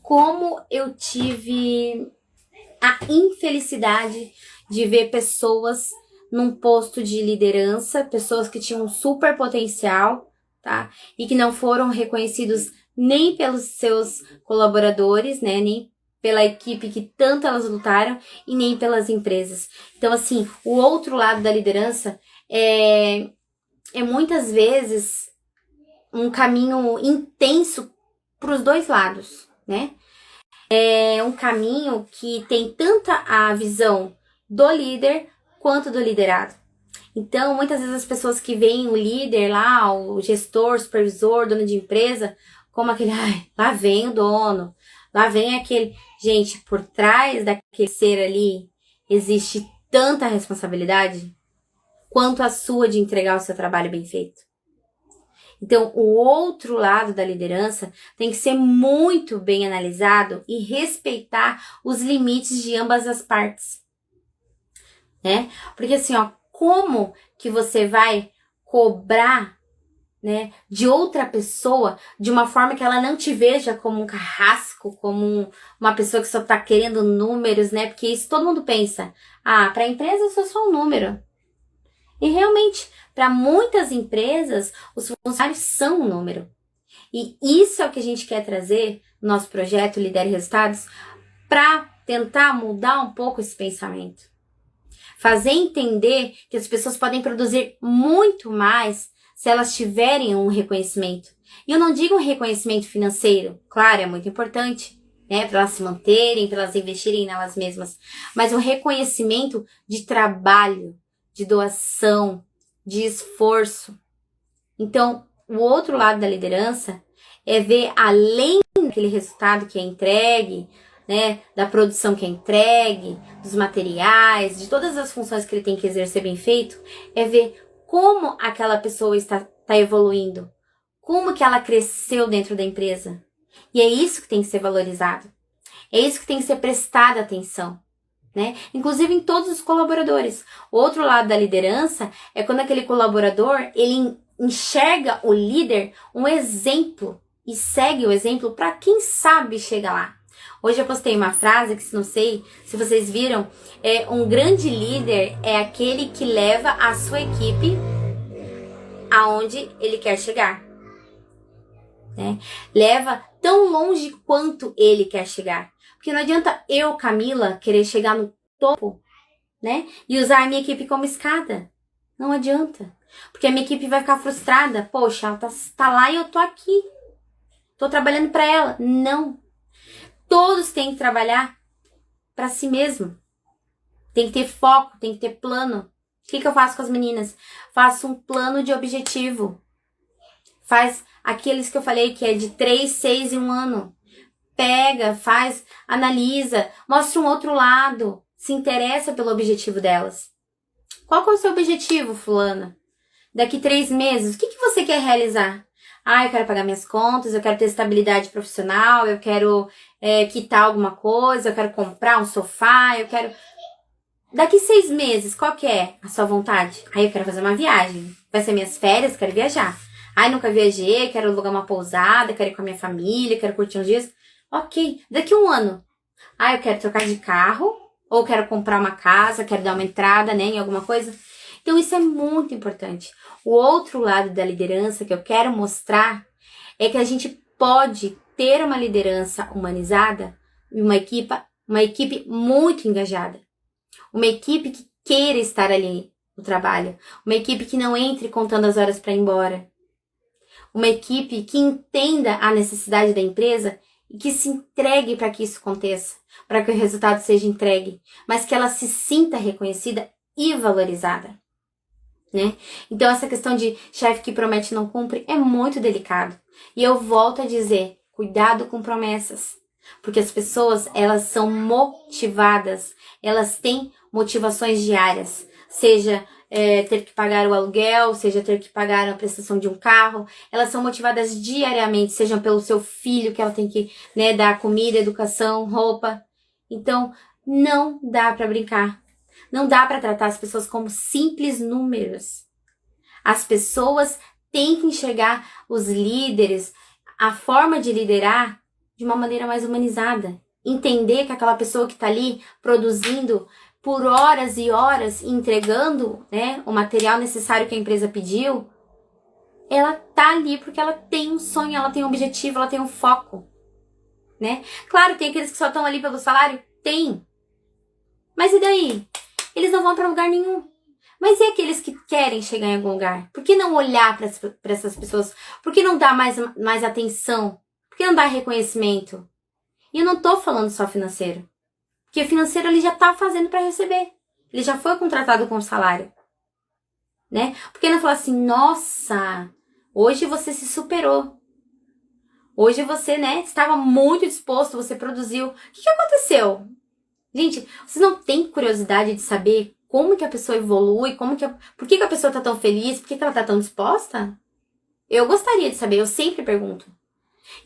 como eu tive a infelicidade de ver pessoas num posto de liderança, pessoas que tinham super potencial, tá? E que não foram reconhecidos nem pelos seus colaboradores, né? Nem pela equipe que tanto elas lutaram e nem pelas empresas. Então, assim, o outro lado da liderança é muitas vezes um caminho intenso para os dois lados, né? É um caminho que tem tanto a visão do líder quanto do liderado. Então, muitas vezes as pessoas que veem o líder lá, o gestor, supervisor, dono de empresa, como aquele, lá vem o dono, lá vem aquele... Gente, por trás daquele ser ali, existe tanta responsabilidade quanto a sua de entregar o seu trabalho bem feito. Então, o outro lado da liderança tem que ser muito bem analisado e respeitar os limites de ambas as partes, né? Porque assim, como que você vai cobrar, né, de outra pessoa de uma forma que ela não te veja como um carrasco, como uma pessoa que só tá querendo números, né? Porque isso todo mundo pensa. Para a empresa eu sou só um número. E realmente, para muitas empresas, os funcionários são um número. E isso é o que a gente quer trazer no nosso projeto Lidere Resultados para tentar mudar um pouco esse pensamento. Fazer entender que as pessoas podem produzir muito mais se elas tiverem um reconhecimento. E eu não digo um reconhecimento financeiro, claro, é muito importante, né, para elas se manterem, para elas investirem nelas mesmas, mas um reconhecimento de trabalho, de doação, de esforço. Então, o outro lado da liderança é ver além daquele resultado que é entregue, né, da produção que é entregue, dos materiais, de todas as funções que ele tem que exercer bem feito, é ver como aquela pessoa está evoluindo, como que ela cresceu dentro da empresa. E é isso que tem que ser valorizado. É isso que tem que ser prestado atenção. Né? Inclusive em todos os colaboradores. O outro lado da liderança é quando aquele colaborador ele enxerga o líder um exemplo e segue o exemplo para quem sabe chegar lá. Hoje eu postei uma frase que não sei se vocês viram, um grande líder é aquele que leva a sua equipe aonde ele quer chegar, né? Leva tão longe quanto ele quer chegar. Porque não adianta eu, Camila, querer chegar no topo, né? E usar a minha equipe como escada. Não adianta. Porque a minha equipe vai ficar frustrada. Poxa, ela tá lá e eu tô aqui. Tô trabalhando para ela. Não. Todos têm que trabalhar para si mesmo. Tem que ter foco, tem que ter plano. O que eu faço com as meninas? Faço um plano de objetivo. Faz aqueles que eu falei que é de 3, 6 e 1 ano. Pega, faz, analisa, mostra um outro lado, se interessa pelo objetivo delas. Qual que é o seu objetivo, fulana? Daqui 3 meses, o que você quer realizar? Ah, eu quero pagar minhas contas, eu quero ter estabilidade profissional, eu quero quitar alguma coisa, eu quero comprar um sofá, eu quero... Daqui 6 meses, qual que é a sua vontade? Aí eu quero fazer uma viagem. Vai ser minhas férias, quero viajar. Ai, nunca viajei, quero alugar uma pousada, quero ir com a minha família, quero curtir uns dias. Ok, daqui 1 ano. Ah, eu quero trocar de carro, ou quero comprar uma casa, quero dar uma entrada, né, em alguma coisa. Então isso é muito importante. O outro lado da liderança que eu quero mostrar é que a gente pode ter uma liderança humanizada e uma equipe muito engajada. Uma equipe que queira estar ali no trabalho. Uma equipe que não entre contando as horas para ir embora. Uma equipe que entenda a necessidade da empresa e que se entregue para que isso aconteça, para que o resultado seja entregue, mas que ela se sinta reconhecida e valorizada, né? Então essa questão de chefe que promete e não cumpre é muito delicado. E eu volto a dizer, cuidado com promessas, porque as pessoas, elas são motivadas, elas têm motivações diárias, seja ter que pagar o aluguel, seja ter que pagar a prestação de um carro, elas são motivadas diariamente, seja pelo seu filho, que ela tem que, né, dar comida, educação, roupa. Então, não dá para brincar. Não dá para tratar as pessoas como simples números. As pessoas têm que enxergar os líderes, a forma de liderar de uma maneira mais humanizada. Entender que aquela pessoa que está ali produzindo por horas e horas, entregando, né, o material necessário que a empresa pediu, ela tá ali porque ela tem um sonho, ela tem um objetivo, ela tem um foco, né? Claro, tem aqueles que só estão ali pelo salário? Tem. Mas e daí? Eles não vão para lugar nenhum. Mas e aqueles que querem chegar em algum lugar? Por que não olhar para essas pessoas? Por que não dar mais atenção? Por que não dar reconhecimento? E eu não tô falando só financeiro. Porque o financeiro ele já tá fazendo para receber. Ele já foi contratado com salário, né? Porque não falar assim, nossa, hoje você se superou. Hoje você, né, estava muito disposto, você produziu. O que aconteceu? Gente, vocês não têm curiosidade de saber como que a pessoa evolui, por que a pessoa tá tão feliz, por que ela tá tão disposta? Eu gostaria de saber, eu sempre pergunto.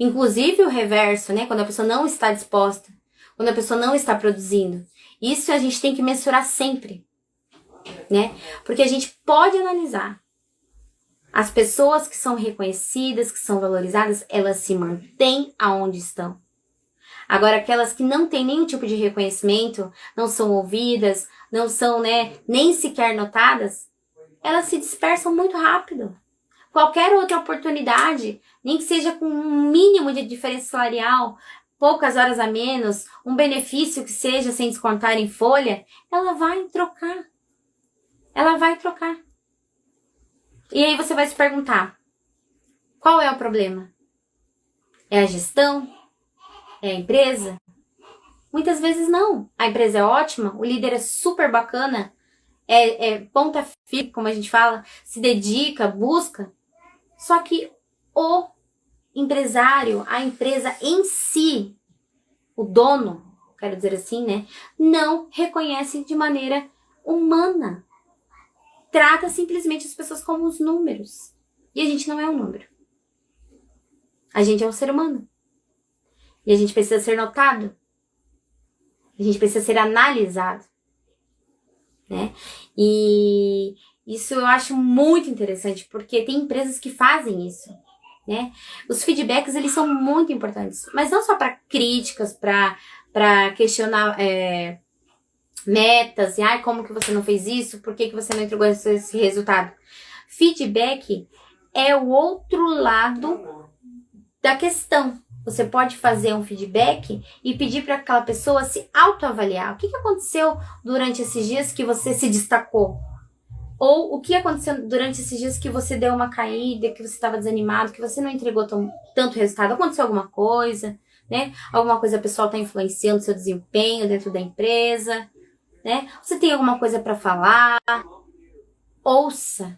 Inclusive o reverso, né, quando a pessoa não está disposta, quando a pessoa não está produzindo. Isso a gente tem que mensurar sempre, né? Porque a gente pode analisar. As pessoas que são reconhecidas, que são valorizadas, elas se mantêm aonde estão. Agora, aquelas que não têm nenhum tipo de reconhecimento, não são ouvidas, não são, né, nem sequer notadas, elas se dispersam muito rápido. Qualquer outra oportunidade, nem que seja com um mínimo de diferença salarial, poucas horas a menos, um benefício que seja sem descontar em folha, ela vai trocar. Ela vai trocar. E aí você vai se perguntar, qual é o problema? É a gestão? É a empresa? Muitas vezes não. A empresa é ótima, o líder é super bacana, é ponta firme, como a gente fala, se dedica, busca. Só que o empresário, a empresa em si, o dono, quero dizer assim, né, não reconhece de maneira humana. Trata simplesmente as pessoas como os números. E a gente não é um número. A gente é um ser humano. E a gente precisa ser notado. A gente precisa ser analisado, né? E isso eu acho muito interessante, porque tem empresas que fazem isso, né? Os feedbacks, eles são muito importantes, mas não só para críticas, para questionar metas, e como que você não fez isso, por que você não entregou esse resultado. Feedback é o outro lado da questão. Você pode fazer um feedback e pedir para aquela pessoa se autoavaliar. O que aconteceu durante esses dias que você se destacou? Ou o que aconteceu durante esses dias que você deu uma caída, que você estava desanimado, que você não entregou tanto resultado? Aconteceu alguma coisa, né? Alguma coisa pessoal está influenciando seu desempenho dentro da empresa, né? Você tem alguma coisa para falar? Ouça.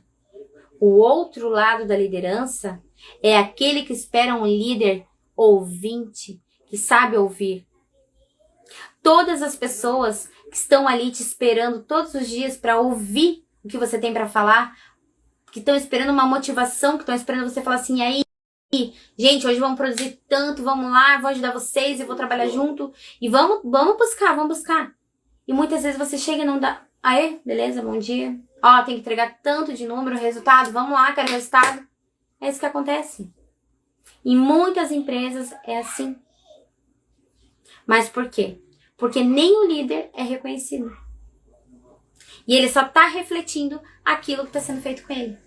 O outro lado da liderança é aquele que espera um líder ouvinte, que sabe ouvir. Todas as pessoas que estão ali te esperando todos os dias para ouvir o que você tem para falar, que estão esperando uma motivação, que estão esperando você falar assim, aí, gente, hoje vamos produzir tanto, vamos lá, vou ajudar vocês, eu vou trabalhar junto, e vamos buscar. E muitas vezes você chega e não dá, aí, beleza, bom dia, ó, tem que entregar tanto de número, resultado, vamos lá, quero resultado. É isso que acontece. Em muitas empresas é assim. Mas por quê? Porque nem o líder é reconhecido. E ele só está refletindo aquilo que está sendo feito com ele.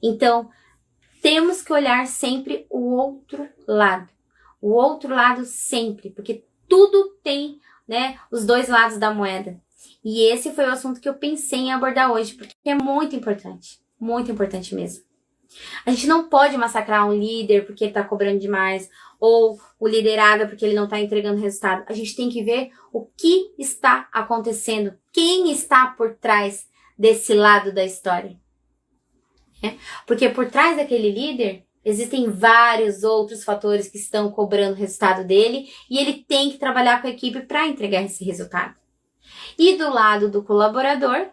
Então, temos que olhar sempre o outro lado. O outro lado sempre. Porque tudo tem, né, os dois lados da moeda. E esse foi o assunto que eu pensei em abordar hoje. Porque é muito importante. Muito importante mesmo. A gente não pode massacrar um líder porque ele está cobrando demais, ou o liderado porque ele não está entregando resultado. A gente tem que ver o que está acontecendo, quem está por trás desse lado da história. Porque por trás daquele líder existem vários outros fatores que estão cobrando o resultado dele e ele tem que trabalhar com a equipe para entregar esse resultado. E do lado do colaborador,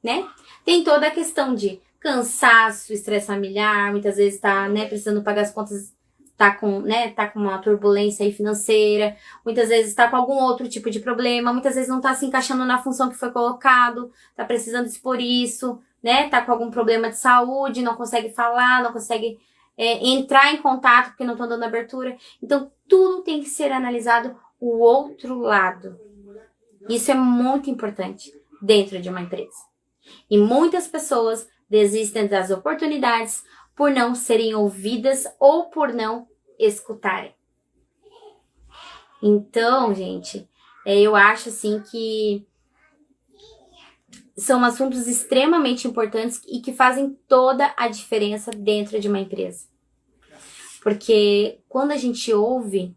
né, tem toda a questão de cansaço, estresse familiar, muitas vezes está, né, precisando pagar as contas, tá com uma turbulência aí financeira, muitas vezes está com algum outro tipo de problema, muitas vezes não está se encaixando na função que foi colocado, está precisando expor isso, né, tá com algum problema de saúde, não consegue falar, não consegue entrar em contato porque não estão dando abertura. Então, tudo tem que ser analisado o outro lado. Isso é muito importante dentro de uma empresa. E muitas pessoas desistem das oportunidades por não serem ouvidas ou por não escutarem. Então, gente, eu acho assim que são assuntos extremamente importantes e que fazem toda a diferença dentro de uma empresa. Porque quando a gente ouve,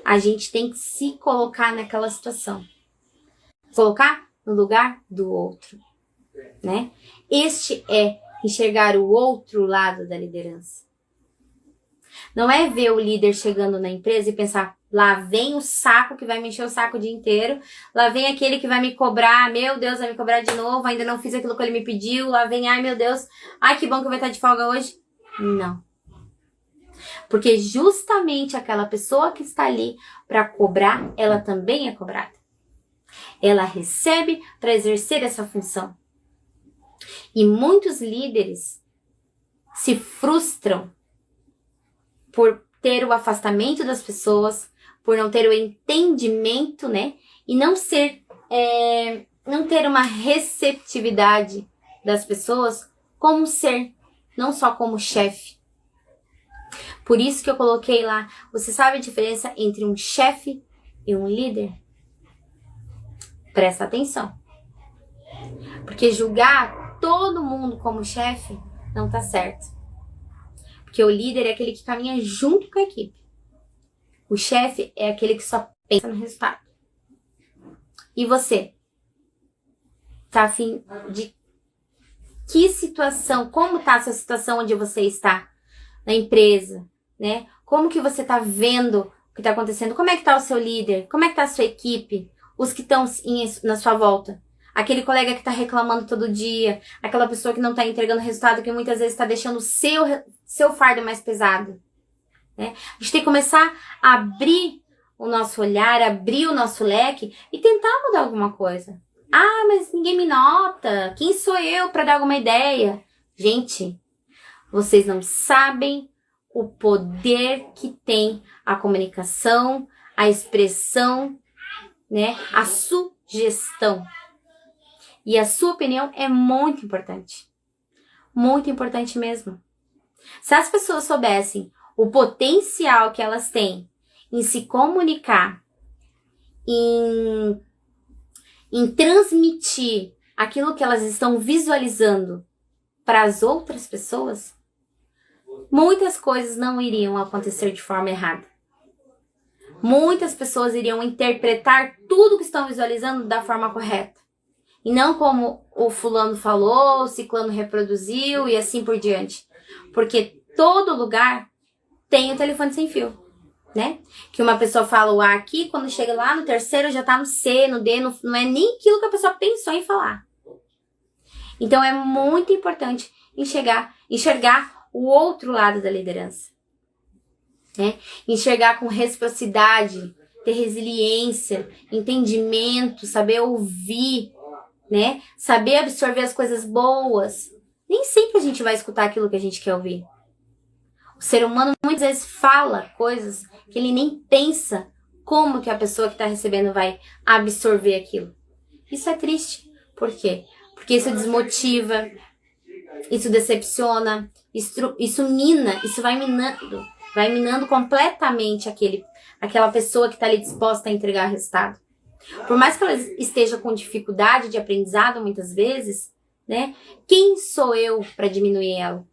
a gente tem que se colocar naquela situação. Colocar no lugar do outro, né? Este é enxergar o outro lado da liderança. Não é ver o líder chegando na empresa e pensar, lá vem o saco que vai me encher o saco o dia inteiro, lá vem aquele que vai me cobrar, meu Deus, vai me cobrar de novo, ainda não fiz aquilo que ele me pediu, lá vem, ai meu Deus, ai que bom que eu vou estar de folga hoje. Não. Porque justamente aquela pessoa que está ali para cobrar, ela também é cobrada. Ela recebe para exercer essa função. E muitos líderes se frustram por ter o afastamento das pessoas, por não ter o entendimento, né? E não ter uma receptividade das pessoas como ser, não só como chefe. Por isso que eu coloquei lá, você sabe a diferença entre um chefe e um líder? Presta atenção. Porque julgar todo mundo como chefe não tá certo. Porque o líder é aquele que caminha junto com a equipe. O chefe é aquele que só pensa no resultado. E você? Tá a fim de que situação, como tá a sua situação onde você está? Na empresa, né? Como que você tá vendo o que tá acontecendo? Como é que tá o seu líder? Como é que tá a sua equipe? Os que estão na sua volta? Aquele colega que tá reclamando todo dia, aquela pessoa que não tá entregando resultado, que muitas vezes tá deixando o seu fardo mais pesado, né? A gente tem que começar a abrir o nosso olhar, abrir o nosso leque e tentar mudar alguma coisa. Ah, mas ninguém me nota. Quem sou eu para dar alguma ideia? Gente, vocês não sabem o poder que tem a comunicação, a expressão, né? A sugestão. E a sua opinião é muito importante. Muito importante mesmo. Se as pessoas soubessem o potencial que elas têm em se comunicar, em transmitir aquilo que elas estão visualizando para as outras pessoas, muitas coisas não iriam acontecer de forma errada. Muitas pessoas iriam interpretar tudo que estão visualizando da forma correta. E não como o fulano falou, o ciclano reproduziu e assim por diante. Porque todo lugar tem o telefone sem fio, né? Que uma pessoa fala o A aqui, quando chega lá no terceiro já tá no C, no D, não é nem aquilo que a pessoa pensou em falar. Então é muito importante enxergar o outro lado da liderança, né? Enxergar com reciprocidade, ter resiliência, entendimento, saber ouvir, né? Saber absorver as coisas boas. Nem sempre a gente vai escutar aquilo que a gente quer ouvir. O ser humano muitas vezes fala coisas que ele nem pensa como que a pessoa que está recebendo vai absorver aquilo. Isso é triste. Por quê? Porque isso desmotiva, isso decepciona, isso mina, isso vai minando completamente aquela pessoa que está ali disposta a entregar resultado. Por mais que ela esteja com dificuldade de aprendizado muitas vezes, né? Quem sou eu para diminuir ela?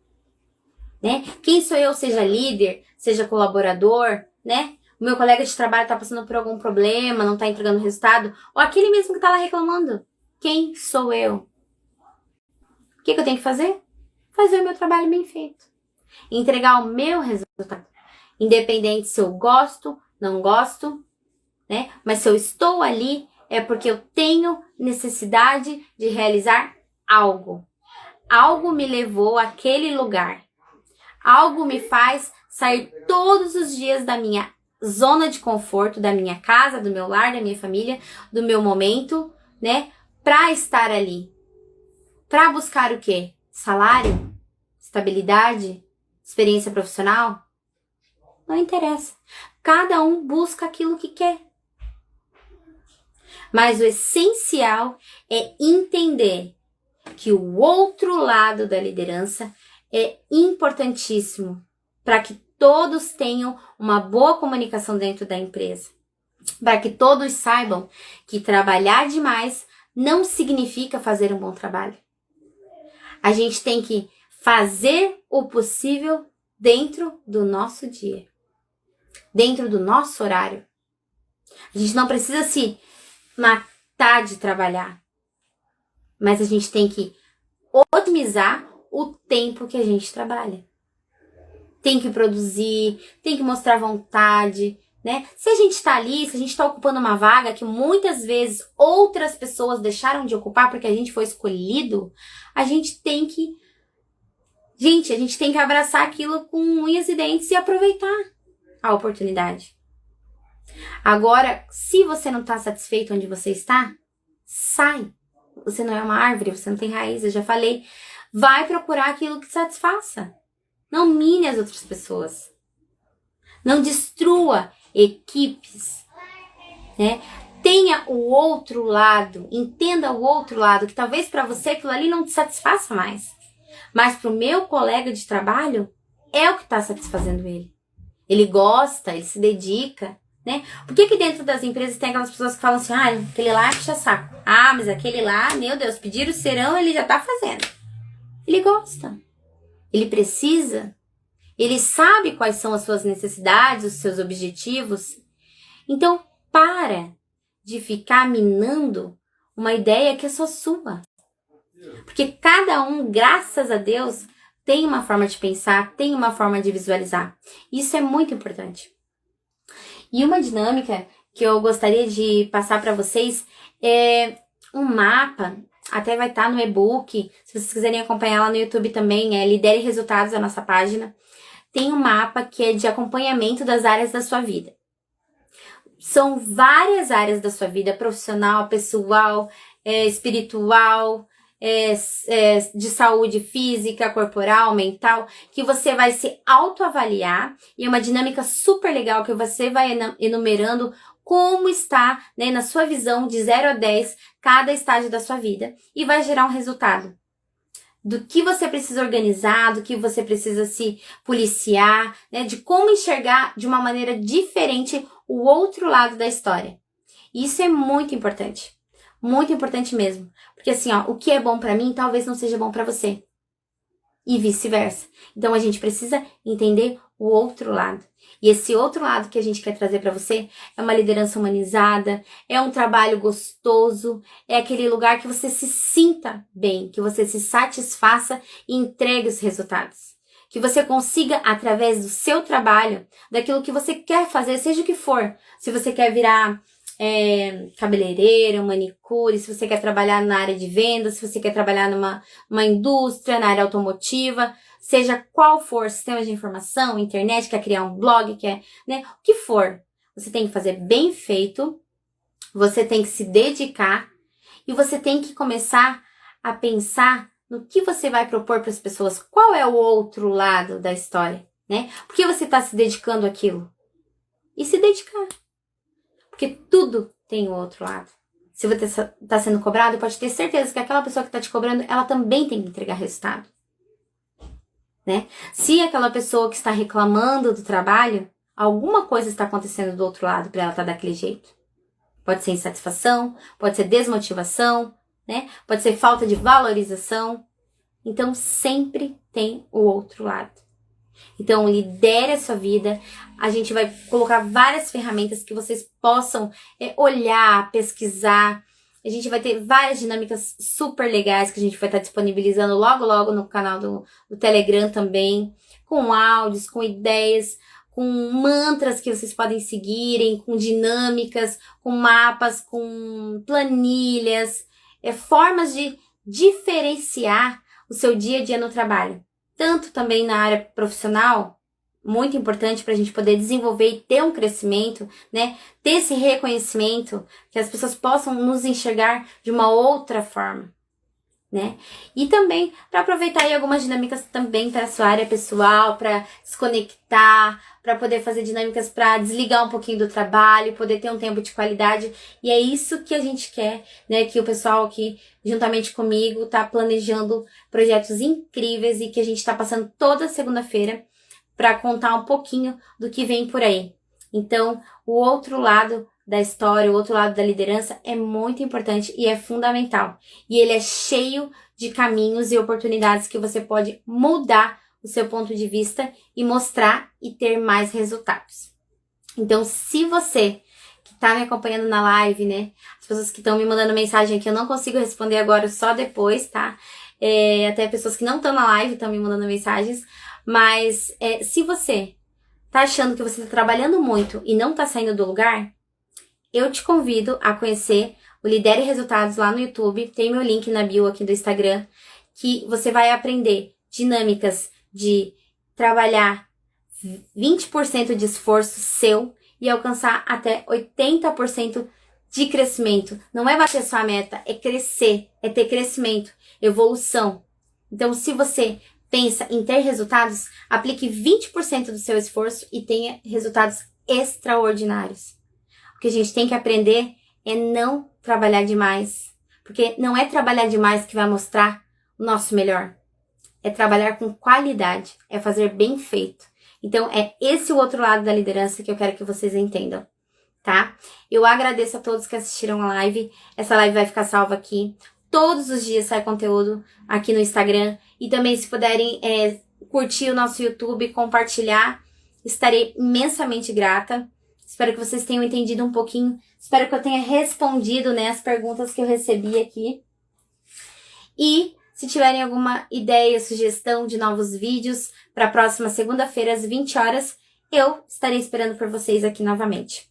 Né? Quem sou eu, seja líder, seja colaborador, né? O meu colega de trabalho está passando por algum problema, não está entregando resultado, ou aquele mesmo que está lá reclamando. Quem sou eu? O que eu tenho que fazer? Fazer o meu trabalho bem feito. Entregar o meu resultado. Independente se eu gosto, não gosto, né? Mas se eu estou ali, é porque eu tenho necessidade de realizar algo. Algo me levou àquele lugar. Algo me faz sair todos os dias da minha zona de conforto, da minha casa, do meu lar, da minha família, do meu momento, né? Para estar ali. Para buscar o quê? Salário? Estabilidade? Experiência profissional? Não interessa. Cada um busca aquilo que quer. Mas o essencial é entender que o outro lado da liderança é importantíssimo para que todos tenham uma boa comunicação dentro da empresa. Para que todos saibam que trabalhar demais não significa fazer um bom trabalho. A gente tem que fazer o possível dentro do nosso dia, dentro do nosso horário. A gente não precisa se matar de trabalhar, mas a gente tem que otimizar o tempo que a gente trabalha. Tem que produzir, tem que mostrar vontade, né? Se a gente está ali, se a gente está ocupando uma vaga que muitas vezes outras pessoas deixaram de ocupar porque a gente foi escolhido, a gente tem que abraçar aquilo com unhas e dentes e aproveitar a oportunidade. Agora, se você não está satisfeito onde você está, sai. Você não é uma árvore, você não tem raiz, eu já falei. Vai procurar aquilo que te satisfaça. Não mine as outras pessoas. Não destrua equipes, né? Tenha o outro lado, entenda o outro lado, que talvez para você aquilo ali não te satisfaça mais. Mas para o meu colega de trabalho, é o que está satisfazendo ele. Ele gosta, ele se dedica, né? Por que dentro das empresas tem aquelas pessoas que falam assim, aquele lá é puxa-saco. Mas aquele lá, meu Deus, pediram o serão, ele já tá fazendo. Ele gosta. Ele precisa. Ele sabe quais são as suas necessidades, os seus objetivos. Então, para de ficar minando uma ideia que é só sua. Porque cada um, graças a Deus, tem uma forma de pensar, tem uma forma de visualizar. Isso é muito importante. E uma dinâmica que eu gostaria de passar para vocês é um mapa, até vai estar no e-book, se vocês quiserem acompanhar lá no YouTube também, é Lidere Resultados, a nossa página. Tem um mapa que é de acompanhamento das áreas da sua vida. São várias áreas da sua vida, profissional, pessoal, espiritual, de saúde física, corporal, mental, que você vai se autoavaliar, e é uma dinâmica super legal que você vai enumerando como está, né, na sua visão de 0 a 10 cada estágio da sua vida, e vai gerar um resultado do que você precisa organizar, do que você precisa se policiar, né, de como enxergar de uma maneira diferente o outro lado da história. Isso é muito importante mesmo, porque assim, o que é bom pra mim talvez não seja bom pra você, e vice-versa. Então a gente precisa entender o outro lado. E esse outro lado que a gente quer trazer para você é uma liderança humanizada, é um trabalho gostoso, é aquele lugar que você se sinta bem, que você se satisfaça e entregue os resultados. Que você consiga, através do seu trabalho, daquilo que você quer fazer, seja o que for. Se você quer virar cabeleireiro, manicure, se você quer trabalhar na área de vendas, se você quer trabalhar numa indústria, na área automotiva, seja qual for, sistema de informação, internet, quer criar um blog, quer, né, o que for, você tem que fazer bem feito, você tem que se dedicar e você tem que começar a pensar no que você vai propor para as pessoas, qual é o outro lado da história, né? Por que você está se dedicando àquilo? E se dedicar. Porque tudo tem o outro lado. Se você está sendo cobrado, pode ter certeza que aquela pessoa que está te cobrando, ela também tem que entregar resultado. Né? Se aquela pessoa que está reclamando do trabalho, alguma coisa está acontecendo do outro lado para ela estar daquele jeito. Pode ser insatisfação, pode ser desmotivação, né? Pode ser falta de valorização. Então, sempre tem o outro lado. Então, lidere a sua vida. A gente vai colocar várias ferramentas que vocês possam olhar, pesquisar. A gente vai ter várias dinâmicas super legais que a gente vai estar disponibilizando logo no canal do Telegram também. Com áudios, com ideias, com mantras que vocês podem seguirem, com dinâmicas, com mapas, com planilhas. Formas de diferenciar o seu dia a dia no trabalho. Tanto também na área profissional, muito importante para a gente poder desenvolver e ter um crescimento, né? Ter esse reconhecimento, que as pessoas possam nos enxergar de uma outra forma, né? E também para aproveitar aí algumas dinâmicas também para a sua área pessoal, para se conectar, para poder fazer dinâmicas para desligar um pouquinho do trabalho, poder ter um tempo de qualidade. E é isso que a gente quer, né? Que o pessoal aqui, juntamente comigo, tá planejando projetos incríveis e que a gente tá passando toda segunda-feira para contar um pouquinho do que vem por aí. Então, o outro lado da história, o outro lado da liderança é muito importante e é fundamental. E ele é cheio de caminhos e oportunidades que você pode mudar o seu ponto de vista e mostrar e ter mais resultados. Então, se você que está me acompanhando na live, né, as pessoas que estão me mandando mensagem aqui, eu não consigo responder agora, só depois, tá? Até pessoas que não estão na live estão me mandando mensagens, mas se você tá achando que você está trabalhando muito e não tá saindo do lugar, eu te convido a conhecer o Lidere Resultados lá no YouTube, tem meu link na bio aqui do Instagram, que você vai aprender dinâmicas de trabalhar 20% de esforço seu e alcançar até 80% de crescimento. Não é bater sua meta, é crescer, é ter crescimento, evolução. Então, se você pensa em ter resultados, aplique 20% do seu esforço e tenha resultados extraordinários. O que a gente tem que aprender é não trabalhar demais, porque não é trabalhar demais que vai mostrar o nosso melhor. É trabalhar com qualidade, é fazer bem feito. Então, é esse o outro lado da liderança que eu quero que vocês entendam, tá? Eu agradeço a todos que assistiram a live. Essa live vai ficar salva aqui. Todos os dias sai conteúdo aqui no Instagram. E também, se puderem curtir o nosso YouTube, compartilhar, estarei imensamente grata. Espero que vocês tenham entendido um pouquinho. Espero que eu tenha respondido, né, as perguntas que eu recebi aqui. E se tiverem alguma ideia, sugestão de novos vídeos para a próxima segunda-feira às 20 horas, eu estarei esperando por vocês aqui novamente.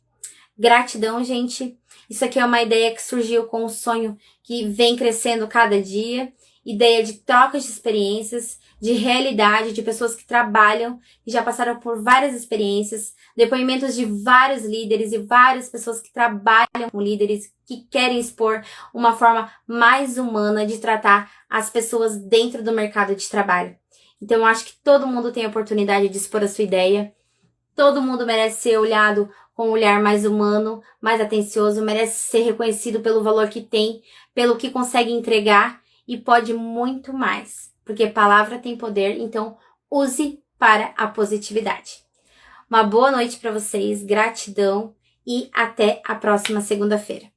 Gratidão, gente. Isso aqui é uma ideia que surgiu com um sonho que vem crescendo cada dia. Ideia de trocas de experiências, de realidade, de pessoas que trabalham e já passaram por várias experiências, depoimentos de vários líderes e várias pessoas que trabalham com líderes, que querem expor uma forma mais humana de tratar as pessoas dentro do mercado de trabalho. Então, eu acho que todo mundo tem a oportunidade de expor a sua ideia. Todo mundo merece ser olhado com um olhar mais humano, mais atencioso, merece ser reconhecido pelo valor que tem, pelo que consegue entregar e pode muito mais. Porque palavra tem poder, então use para a positividade. Uma boa noite para vocês, gratidão e até a próxima segunda-feira.